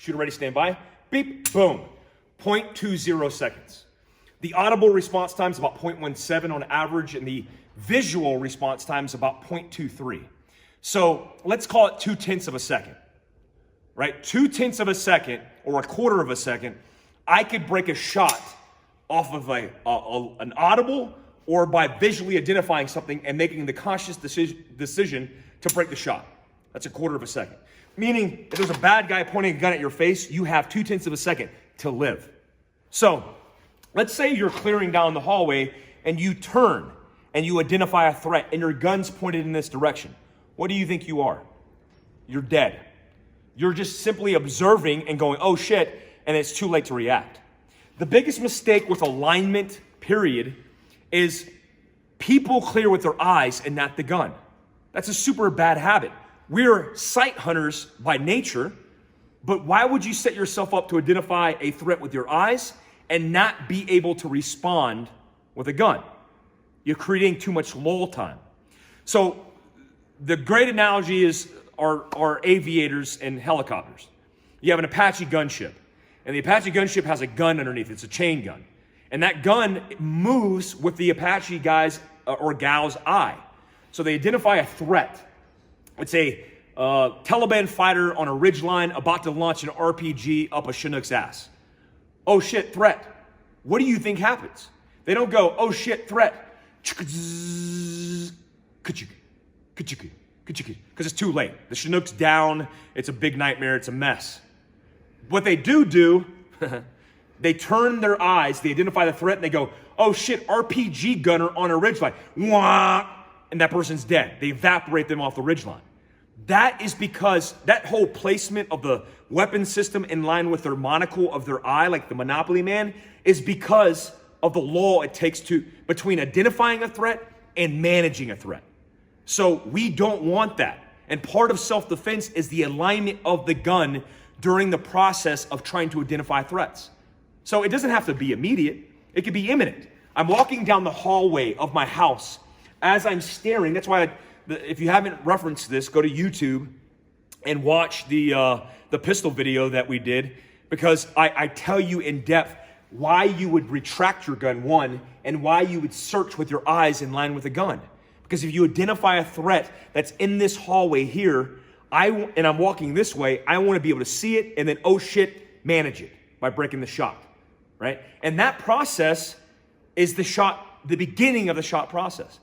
Shooter ready, stand by. Beep, boom. 0.20 seconds. The audible response time is about 0.17 on average, and the visual response time is about 0.23. So let's call it 0.2 of a second, right? 0.2 of a second or a quarter of a second, I could break a shot off of an audible or by visually identifying something and making the conscious decision to break the shot. That's a quarter of a second. Meaning, if there's a bad guy pointing a gun at your face, you have 0.2 of a second to live. So, let's say you're clearing down the hallway and you turn and you identify a threat and your gun's pointed in this direction. What do you think you are? You're dead. You're just simply observing and going, oh shit, and it's too late to react. The biggest mistake with alignment, period, is people clear with their eyes and not the gun. That's a super bad habit. We're sight hunters by nature, but why would you set yourself up to identify a threat with your eyes and not be able to respond with a gun? You're creating too much lull time. So the great analogy is our aviators and helicopters. You have an Apache gunship, and the Apache gunship has a gun underneath. It's a chain gun. And that gun moves with the Apache guy's or gal's eye. So they identify a threat. It's a Taliban fighter on a ridgeline about to launch an RPG up a Chinook's ass. Oh shit, threat. What do you think happens? They don't go, oh shit, threat. Because it's too late. The Chinook's down. It's a big nightmare. It's a mess. What they do, they turn their eyes, they identify the threat, and they go, oh shit, RPG gunner on a ridgeline. Wah! And that person's dead. They evaporate them off the ridgeline. That is because that whole placement of the weapon system in line with their monocle of their eye, like the Monopoly man, is because of the lull it takes between identifying a threat and managing a threat. So we don't want that. And part of self-defense is the alignment of the gun during the process of trying to identify threats. So it doesn't have to be immediate. It could be imminent. I'm walking down the hallway of my house as I'm staring. That's why if you haven't referenced this, go to YouTube and watch the pistol video that we did, because I tell you in depth why you would retract your gun, one, and why you would search with your eyes in line with a gun. Because if you identify a threat that's in this hallway here, and I'm walking this way, I want to be able to see it and then, oh shit, manage it by breaking the shot, right? And that process is the beginning of the shot process,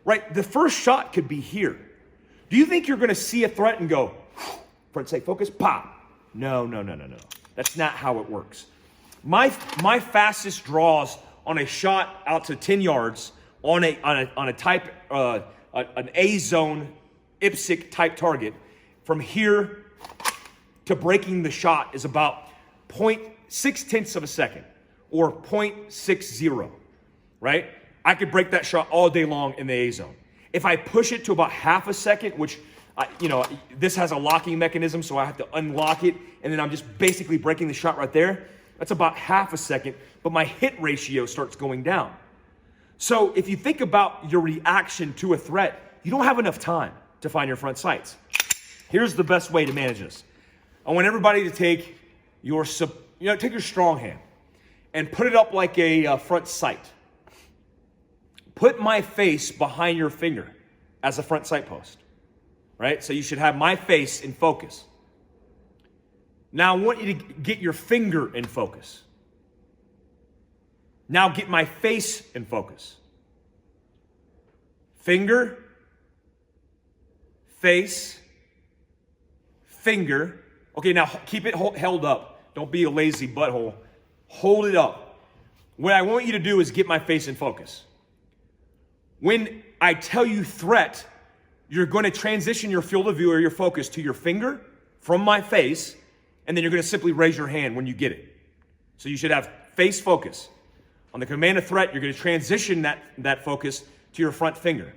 right? The first shot could be here. Do you think you're going to see a threat and go, front sight focus, pop? No. That's not how it works. My fastest draws on a shot out to 10 yards on a type an A zone IPSC type target from here to breaking the shot is about 0.6 of a second or 0.60, right? I could break that shot all day long in the A zone. If I push it to about half a second, which this has a locking mechanism, so I have to unlock it, and then I'm just basically breaking the shot right there. That's about half a second, but my hit ratio starts going down. So if you think about your reaction to a threat, you don't have enough time to find your front sights. Here's the best way to manage this. I want everybody to take your strong hand and put it up like a front sight. put my face behind your finger as a front sight post, right? So you should have my face in focus. Now I want you to get your finger in focus. Now get my face in focus. Finger, face, finger. Okay, now keep it held up. Don't be a lazy butthole. Hold it up. What I want you to do is get my face in focus. When I tell you threat, you're going to transition your field of view or your focus to your finger from my face, and then you're going to simply raise your hand when you get it. So you should have face focus. On the command of threat, you're going to transition that focus to your front finger.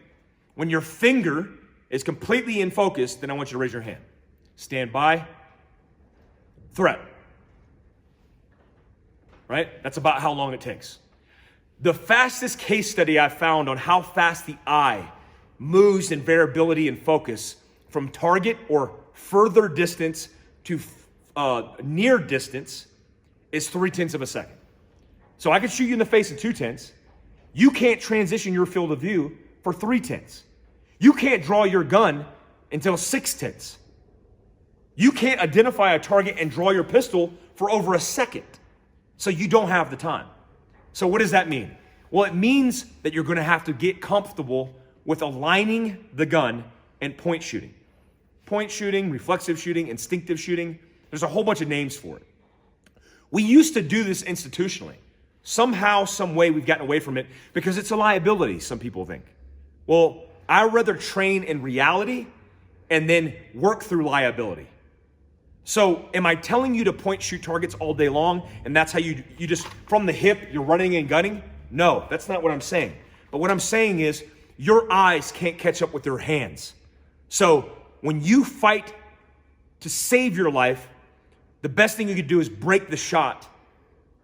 When your finger is completely in focus, then I want you to raise your hand. Stand by. Threat. Right? That's about how long it takes. The fastest case study I found on how fast the eye moves in variability and focus from target or further distance to near distance is 0.3 of a second. So I could shoot you in the face in 0.2. You can't transition your field of view for 0.3. You can't draw your gun until 0.6. You can't identify a target and draw your pistol for over a second. So you don't have the time. So what does that mean? Well, it means that you're going to have to get comfortable with aligning the gun and point shooting. Point shooting, reflexive shooting, instinctive shooting. There's a whole bunch of names for it. We used to do this institutionally. Somehow, some way we've gotten away from it because it's a liability, some people think. Well, I'd rather train in reality and then work through liability. So am I telling you to point shoot targets all day long and that's how you just from the hip you're running and gunning? No, that's not what I'm saying. But what I'm saying is your eyes can't catch up with your hands. So when you fight to save your life, the best thing you could do is break the shot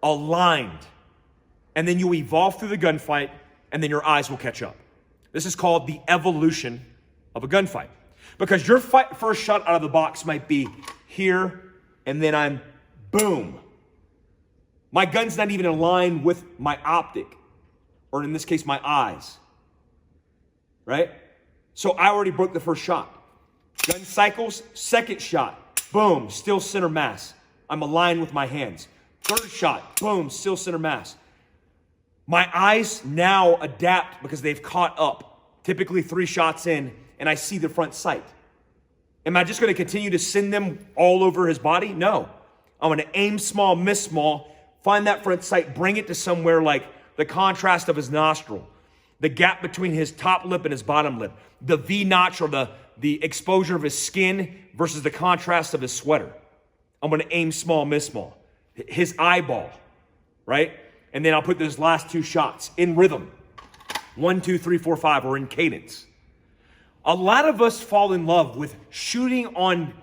aligned. And then you evolve through the gunfight and then your eyes will catch up. This is called the evolution of a gunfight. Because your first shot out of the box might be here, and then I'm boom. My gun's not even aligned with my optic, or in this case, my eyes. Right? So I already broke the first shot. Gun cycles, second shot, boom, still center mass. I'm aligned with my hands. Third shot, boom, still center mass. My eyes now adapt because they've caught up, typically 3 shots in, and I see the front sight. Am I just going to continue to send them all over his body? No. I'm going to aim small, miss small, find that front sight, bring it to somewhere like the contrast of his nostril, the gap between his top lip and his bottom lip, the V-notch or the exposure of his skin versus the contrast of his sweater. I'm going to aim small, miss small. His eyeball, right? And then I'll put those last 2 shots in rhythm. 1, 2, 3, 4, 5, or in cadence. A lot of us fall in love with shooting on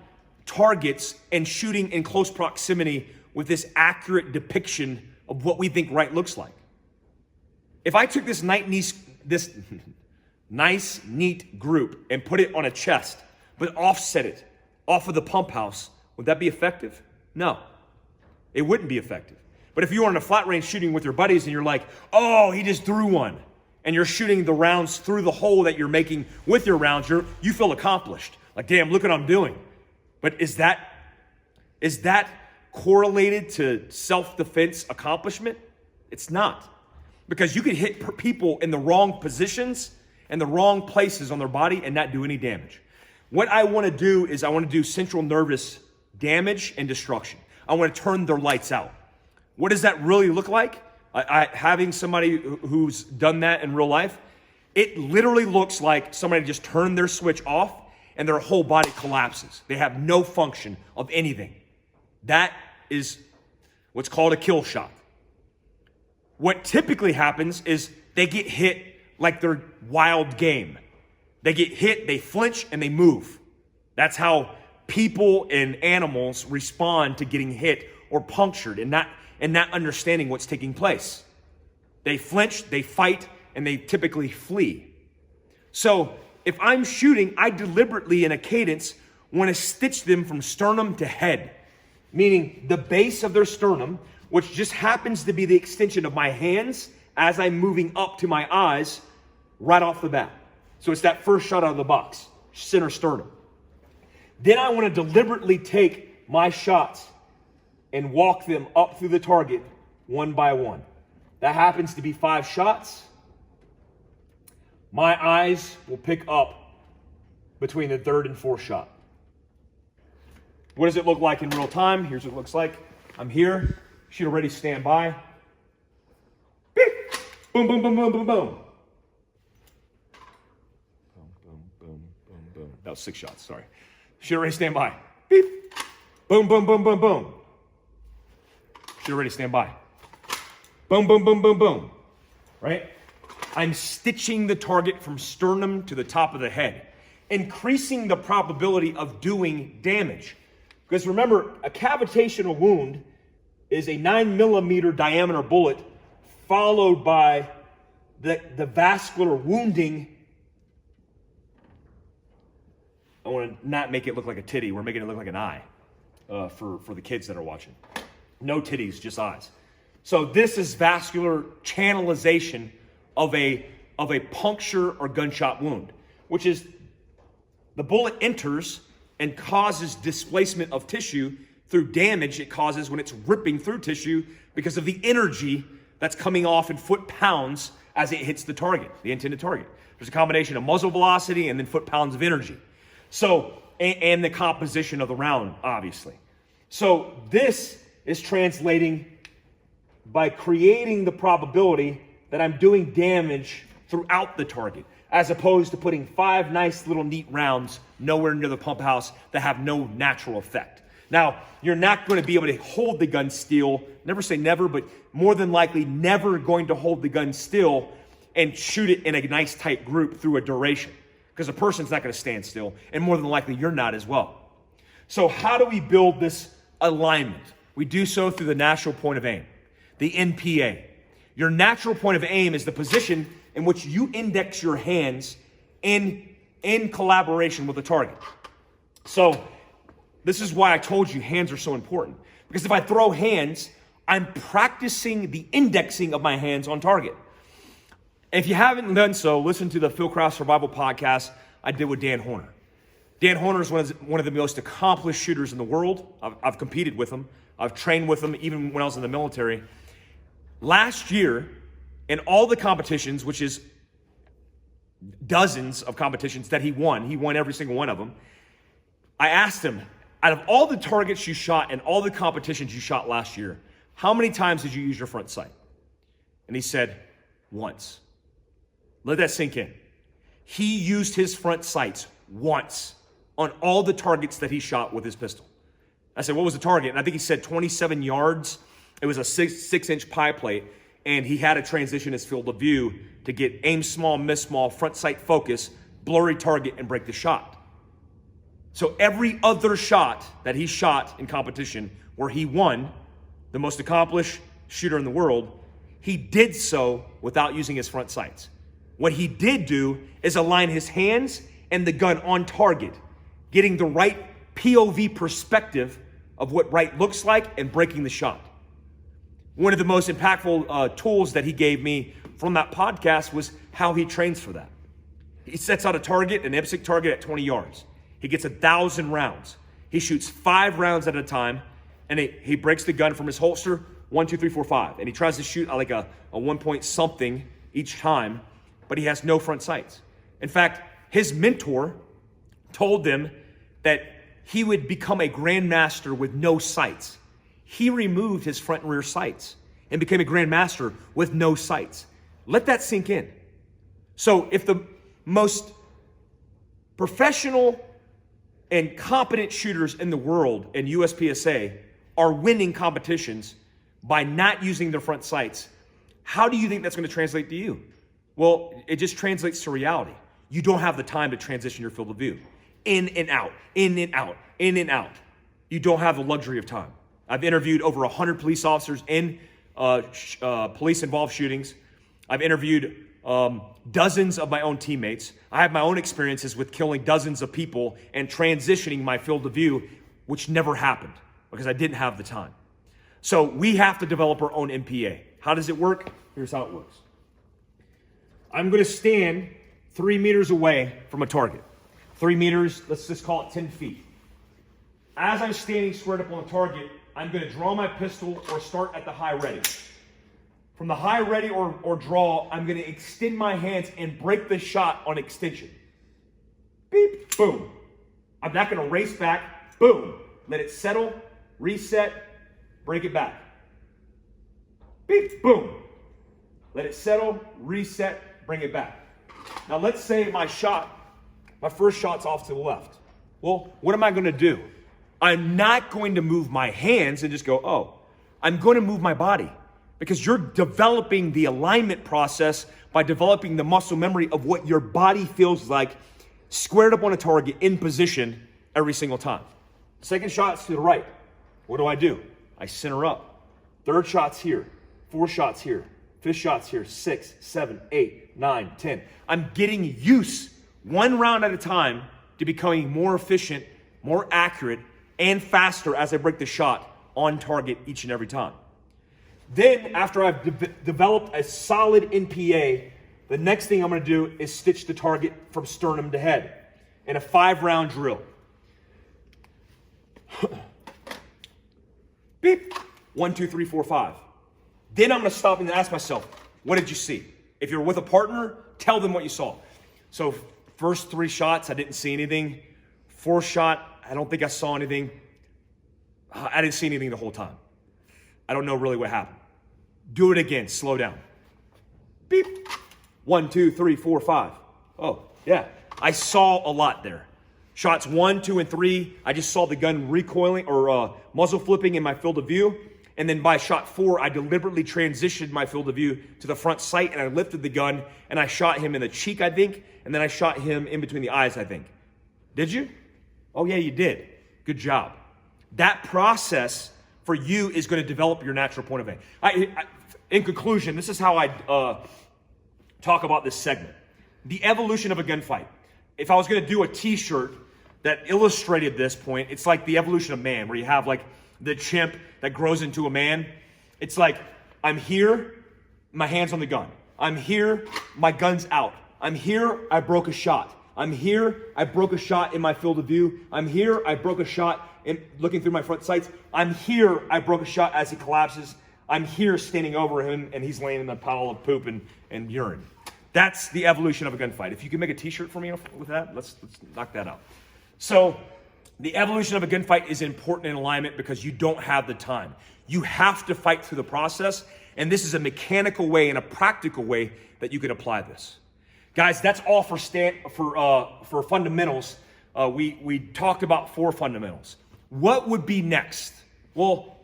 targets and shooting in close proximity with this accurate depiction of what we think right looks like. If I took this nice, neat group and put it on a chest, but offset it off of the pump house, would that be effective? No, it wouldn't be effective. But if you were on a flat range shooting with your buddies and you're like, oh, he just threw one, and you're shooting the rounds through the hole that you're making with your rounds, you feel accomplished. Like, damn, look what I'm doing. But is that correlated to self-defense accomplishment? It's not. Because you could hit people in the wrong positions and the wrong places on their body and not do any damage. What I want to do is I want to do central nervous damage and destruction. I want to turn their lights out. What does that really look like? Having somebody who's done that in real life, it literally looks like somebody just turned their switch off and their whole body collapses. They have no function of anything. That is what's called a kill shot. What typically happens is they get hit like they're wild game. They get hit, they flinch, and they move. That's how people and animals respond to getting hit or punctured and not understanding what's taking place. They flinch, they fight, and they typically flee. So if I'm shooting, I deliberately in a cadence want to stitch them from sternum to head, meaning the base of their sternum, which just happens to be the extension of my hands as I'm moving up to my eyes, right off the bat. So it's that first shot out of the box, center sternum. Then I want to deliberately take my shots and walk them up through the target one by one. That happens to be 5 shots. My eyes will pick up between the 3rd and 4th shot. What does it look like in real time? Here's what it looks like. I'm here. Shooter ready, stand by. Beep. Boom, boom, boom, boom, boom, boom. Boom, boom, boom, boom, boom. That was 6 shots, sorry. Shooter ready, stand by. Beep. Boom, boom, boom, boom, boom. Shooter ready, stand by. Boom, boom, boom, boom, boom. Right? I'm stitching the target from sternum to the top of the head, increasing the probability of doing damage. Because remember, a cavitational wound is a 9mm diameter bullet followed by the vascular wounding. I want to not make it look like a titty. We're making it look like an eye for the kids that are watching. No titties, just eyes. So this is vascular channelization of a puncture or gunshot wound, which is the bullet enters and causes displacement of tissue through damage it causes when it's ripping through tissue because of the energy that's coming off in foot-pounds as it hits the target, the intended target. There's a combination of muzzle velocity and then foot-pounds of energy. So, and the composition of the round, obviously. So this is translating by creating the probability that I'm doing damage throughout the target, as opposed to putting 5 nice little neat rounds nowhere near the pump house that have no natural effect. Now, you're not going to be able to hold the gun still. Never say never, but more than likely never going to hold the gun still and shoot it in a nice tight group through a duration, because a person's not going to stand still, and more than likely you're not as well. So how do we build this alignment? We do so through the natural point of aim, the NPA. Your natural point of aim is the position in which you index your hands in collaboration with the target. So this is why I told you hands are so important. Because if I throw hands, I'm practicing the indexing of my hands on target. If you haven't done so, listen to the Fieldcraft Survival podcast I did with Dan Horner. Dan Horner is one of the most accomplished shooters in the world. I've competed with him. I've trained with him even when I was in the military. Last year, in all the competitions, which is dozens of competitions that he won every single one of them, I asked him, out of all the targets you shot and all the competitions you shot last year, how many times did you use your front sight? And he said, once. Let that sink in. He used his front sights once on all the targets that he shot with his pistol. I said, what was the target? And I think he said 27 yards. It was a 6-inch pie plate, and he had to transition his field of view to get aim small, miss small, front sight focus, blurry target, and break the shot. So every other shot that he shot in competition where he won, the most accomplished shooter in the world, he did so without using his front sights. What he did do is align his hands and the gun on target, getting the right POV perspective of what right looks like and breaking the shot. One of the most impactful tools that he gave me from that podcast was how he trains for that. He sets out a target, an IPSC target at 20 yards. He gets 1,000 rounds. He shoots 5 rounds at a time, and he breaks the gun from his holster, 1, 2, 3, 4, 5. And he tries to shoot like a 1 point something each time, but he has no front sights. In fact, his mentor told them that he would become a grandmaster with no sights. He removed his front and rear sights and became a grandmaster with no sights. Let that sink in. So if the most professional and competent shooters in the world in USPSA are winning competitions by not using their front sights, how do you think that's going to translate to you? Well, it just translates to reality. You don't have the time to transition your field of view. In and out, in and out, in and out. You don't have the luxury of time. I've interviewed over 100 police officers in police-involved shootings. I've interviewed dozens of my own teammates. I have my own experiences with killing dozens of people and transitioning my field of view, which never happened because I didn't have the time. So we have to develop our own NPA. How does it work? Here's how it works. I'm gonna stand 3 meters away from a target. 3 meters, let's just call it 10 feet. As I'm standing squared up on the target, I'm gonna draw my pistol or start at the high ready. From the high ready or draw, I'm gonna extend my hands and break the shot on extension. Beep, boom. I'm not gonna race back, boom. Let it settle, reset, break it back. Beep, boom. Let it settle, reset, bring it back. Now let's say my first shot's off to the left. Well, what am I gonna do? I'm not going to move my hands and just go, oh. I'm going to move my body because you're developing the alignment process by developing the muscle memory of what your body feels like squared up on a target in position every single time. Second shot's to the right. What do? I center up. Third shot's here. 4 shots here. 5th shot's here. 6, 7, 8, 9, 10. I'm getting used 1 round at a time to becoming more efficient, more accurate, and faster as I break the shot on target each and every time. Then, after I've developed a solid NPA, the next thing I'm gonna do is stitch the target from sternum to head in a 5-round drill. Beep. 1, 2, 3, 4, 5. Then I'm gonna stop and ask myself, what did you see? If you're with a partner, tell them what you saw. So first 3 shots, I didn't see anything. 4th shot, I don't think I saw anything. I didn't see anything the whole time. I don't know really what happened. Do it again, slow down. Beep. 1, 2, 3, 4, 5. Oh, yeah. I saw a lot there. Shots 1, 2, and 3, I just saw the gun recoiling or muzzle flipping in my field of view. And then by shot 4, I deliberately transitioned my field of view to the front sight and I lifted the gun and I shot him in the cheek, I think. And then I shot him in between the eyes, I think. Did you? Oh yeah, you did. Good job. That process for you is going to develop your natural point of aim. In conclusion, this is how I talk about this segment. The evolution of a gunfight. If I was going to do a t-shirt that illustrated this point, it's like the evolution of man, where you have like the chimp that grows into a man. It's like, I'm here, my hand's on the gun. I'm here, my gun's out. I'm here, I broke a shot. I'm here, I broke a shot in my field of view. I'm here, I broke a shot in looking through my front sights. I'm here, I broke a shot as he collapses. I'm here standing over him and he's laying in a pile of poop and urine. That's the evolution of a gunfight. If you can make a t-shirt for me with that, let's knock that out. So the evolution of a gunfight is important in alignment because you don't have the time. You have to fight through the process, and this is a mechanical way and a practical way that you can apply this. Guys, that's all for fundamentals. We talked about 4 fundamentals. What would be next? Well,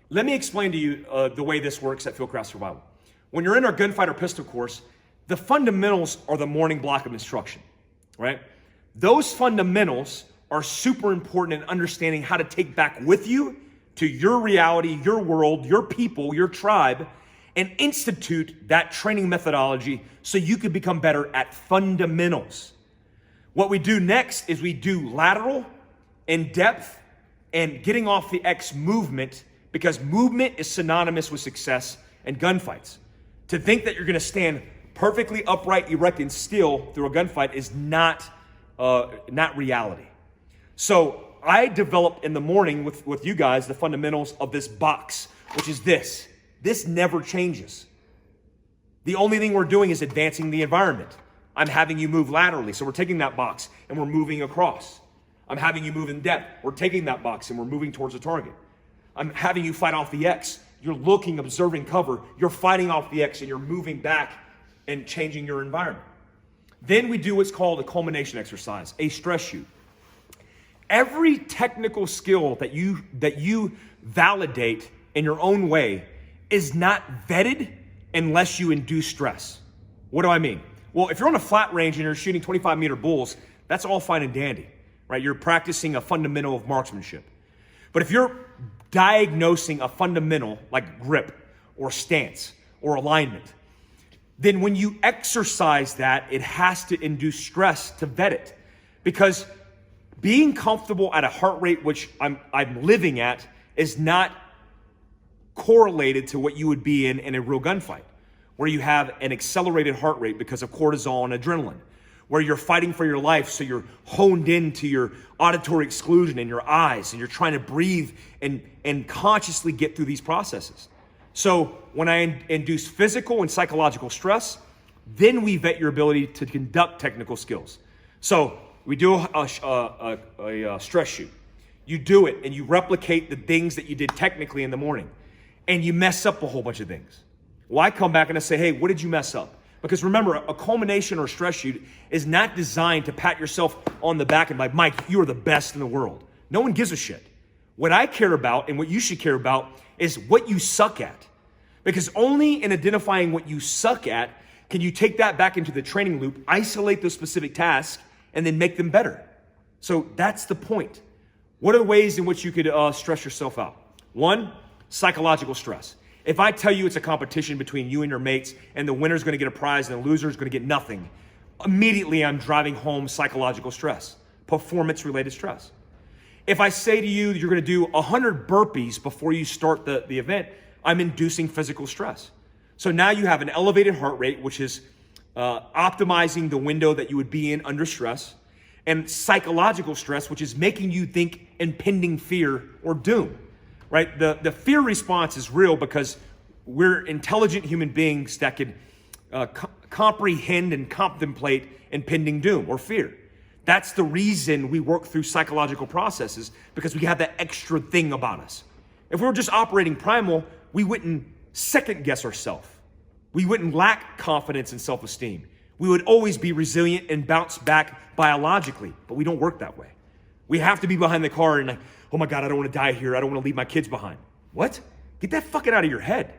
let me explain to you the way this works at Fieldcraft Survival. When you're in our gunfighter pistol course, the fundamentals are the morning block of instruction, right? Those fundamentals are super important in understanding how to take back with you to your reality, your world, your people, your tribe, and institute that training methodology so you can become better at fundamentals. What we do next is we do lateral and depth and getting off the X movement, because movement is synonymous with success and gunfights. To think that you're gonna stand perfectly upright, erect, and still through a gunfight is not reality. So I developed in the morning with you guys the fundamentals of this box, which is this. This never changes. The only thing we're doing is advancing the environment. I'm having you move laterally, so we're taking that box and we're moving across. I'm having you move in depth. We're taking that box and we're moving towards the target. I'm having you fight off the X. You're looking, observing cover. You're fighting off the X and you're moving back and changing your environment. Then we do what's called a culmination exercise, a stress shoot. Every technical skill that you validate in your own way is not vetted unless you induce stress. What do I mean? Well, if you're on a flat range and you're shooting 25-meter bulls, that's all fine and dandy, right? You're practicing a fundamental of marksmanship. But if you're diagnosing a fundamental like grip or stance or alignment, then when you exercise that, it has to induce stress to vet it. Because being comfortable at a heart rate which I'm living at is not correlated to what you would be in a real gunfight. where you have an accelerated heart rate because of cortisol and adrenaline, where you're fighting for your life, so you're honed into your auditory exclusion in your eyes, and you're trying to breathe and consciously get through these processes. So when I induce physical and psychological stress, then we vet your ability to conduct technical skills. So we do a stress shoot. You do it and you replicate the things that you did technically in the morning, and you mess up a whole bunch of things. Well, I come back and I say, hey, what did you mess up? Because remember, a culmination or stress shoot is not designed to pat yourself on the back and like, Mike, you are the best in the world. No one gives a shit. What I care about and what you should care about is what you suck at. Because only in identifying what you suck at can you take that back into the training loop, isolate those specific tasks, and then make them better. So that's the point. What are the ways in which you could stress yourself out? One, psychological stress. If I tell you it's a competition between you and your mates and the winner's gonna get a prize and the loser's gonna get nothing, immediately I'm driving home psychological stress, performance-related stress. If I say to you that you're gonna do 100 burpees before you start the event, I'm inducing physical stress. So now you have an elevated heart rate, which is optimizing the window that you would be in under stress, and psychological stress, which is making you think impending fear or doom. Right? The fear response is real because we're intelligent human beings that can comprehend and contemplate impending doom or fear. That's the reason we work through psychological processes, because we have that extra thing about us. If we were just operating primal, we wouldn't second guess ourselves. We wouldn't lack confidence and self-esteem. We would always be resilient and bounce back biologically, but we don't work that way. We have to be behind the car and like, oh my God, I don't want to die here. I don't want to leave my kids behind. What? Get that fucking out of your head.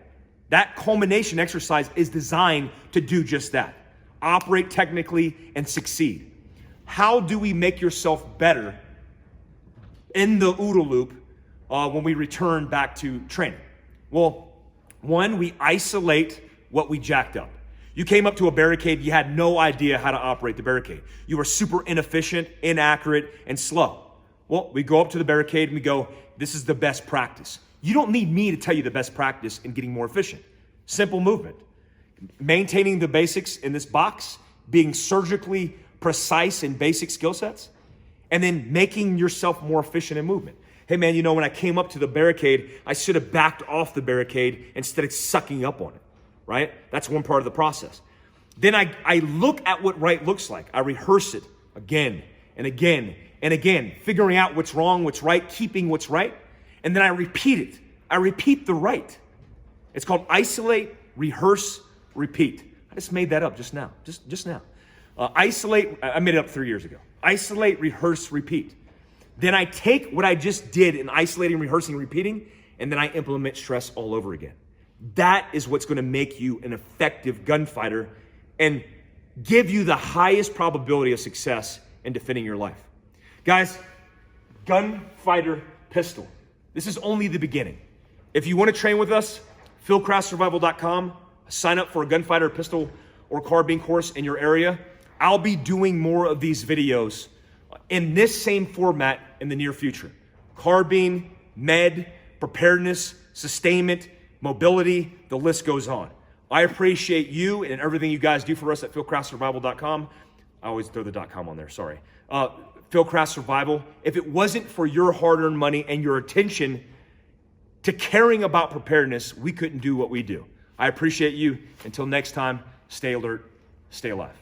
That culmination exercise is designed to do just that. Operate technically and succeed. How do we make yourself better in the OODA loop when we return back to training? Well, one, we isolate what we jacked up. You came up to a barricade, you had no idea how to operate the barricade. You were super inefficient, inaccurate, and slow. Well, we go up to the barricade and we go, this is the best practice. You don't need me to tell you the best practice in getting more efficient. Simple movement. Maintaining the basics in this box, being surgically precise in basic skill sets, and then making yourself more efficient in movement. Hey man, you know, when I came up to the barricade, I should have backed off the barricade instead of sucking up on it, right? That's one part of the process. Then I look at what right looks like. I rehearse it again and again and again, figuring out what's wrong, what's right, keeping what's right. And then I repeat it. I repeat the right. It's called isolate, rehearse, repeat. I just made that up just now, just now. Isolate, I made it up 3 years ago. Isolate, rehearse, repeat. Then I take what I just did in isolating, rehearsing, repeating, and then I implement stress all over again. That is what's gonna make you an effective gunfighter and give you the highest probability of success in defending your life. Guys, gunfighter pistol. This is only the beginning. If you want to train with us, philcraftsurvival.com, sign up for a gunfighter pistol or carbine course in your area. I'll be doing more of these videos in this same format in the near future. Carbine, med, preparedness, sustainment, mobility, the list goes on. I appreciate you and everything you guys do for us at philcraftsurvival.com. I always throw the .com on there, sorry. Philcraft Survival. If it wasn't for your hard-earned money and your attention to caring about preparedness, we couldn't do what we do. I appreciate you. Until next time, stay alert, stay alive.